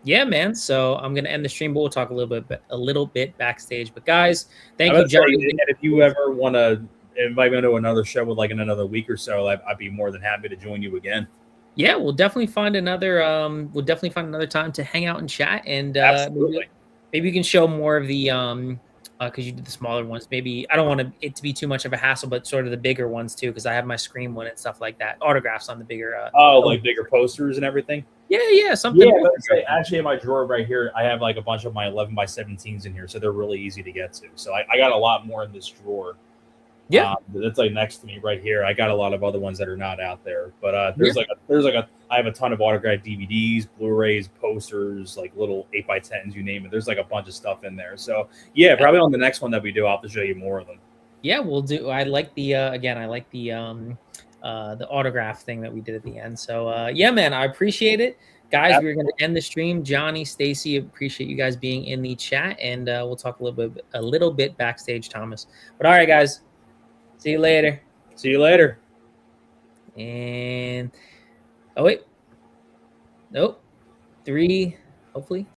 Yeah, man. So I'm gonna end the stream, but we'll talk a little bit backstage. But guys, thank you, Johnny. And if you ever want to invite me to another show with in another week or so, I'd be more than happy to join you again. Yeah, we'll definitely find another. Time to hang out and chat, and maybe you can show more of the because you did the smaller ones. Maybe I don't want it to be too much of a hassle, but sort of the bigger ones too, because I have my Scream one and stuff like that. Autographs on the bigger. Like bigger posters and everything. Yeah, something. Yeah, actually, in my drawer right here, I have like a bunch of my 11x17s in here, so they're really easy to get to. So I got a lot more in this drawer. Yeah, that's like next to me right here. I got a lot of other ones that are not out there, but I have a ton of autographed DVDs, Blu-rays, posters, like little 8x10s, you name it. There's like a bunch of stuff in there. So yeah, probably on the next one that we do, I'll have to show you more of them. Yeah, we'll do. I like the autograph thing that we did at the end. So yeah, man, I appreciate it. Guys, we're going to end the stream. Johnny, Stacy, appreciate you guys being in the chat, and we'll talk a little bit backstage, Thomas. But all right, guys, see you later. See you later. And oh wait, nope, 3, hopefully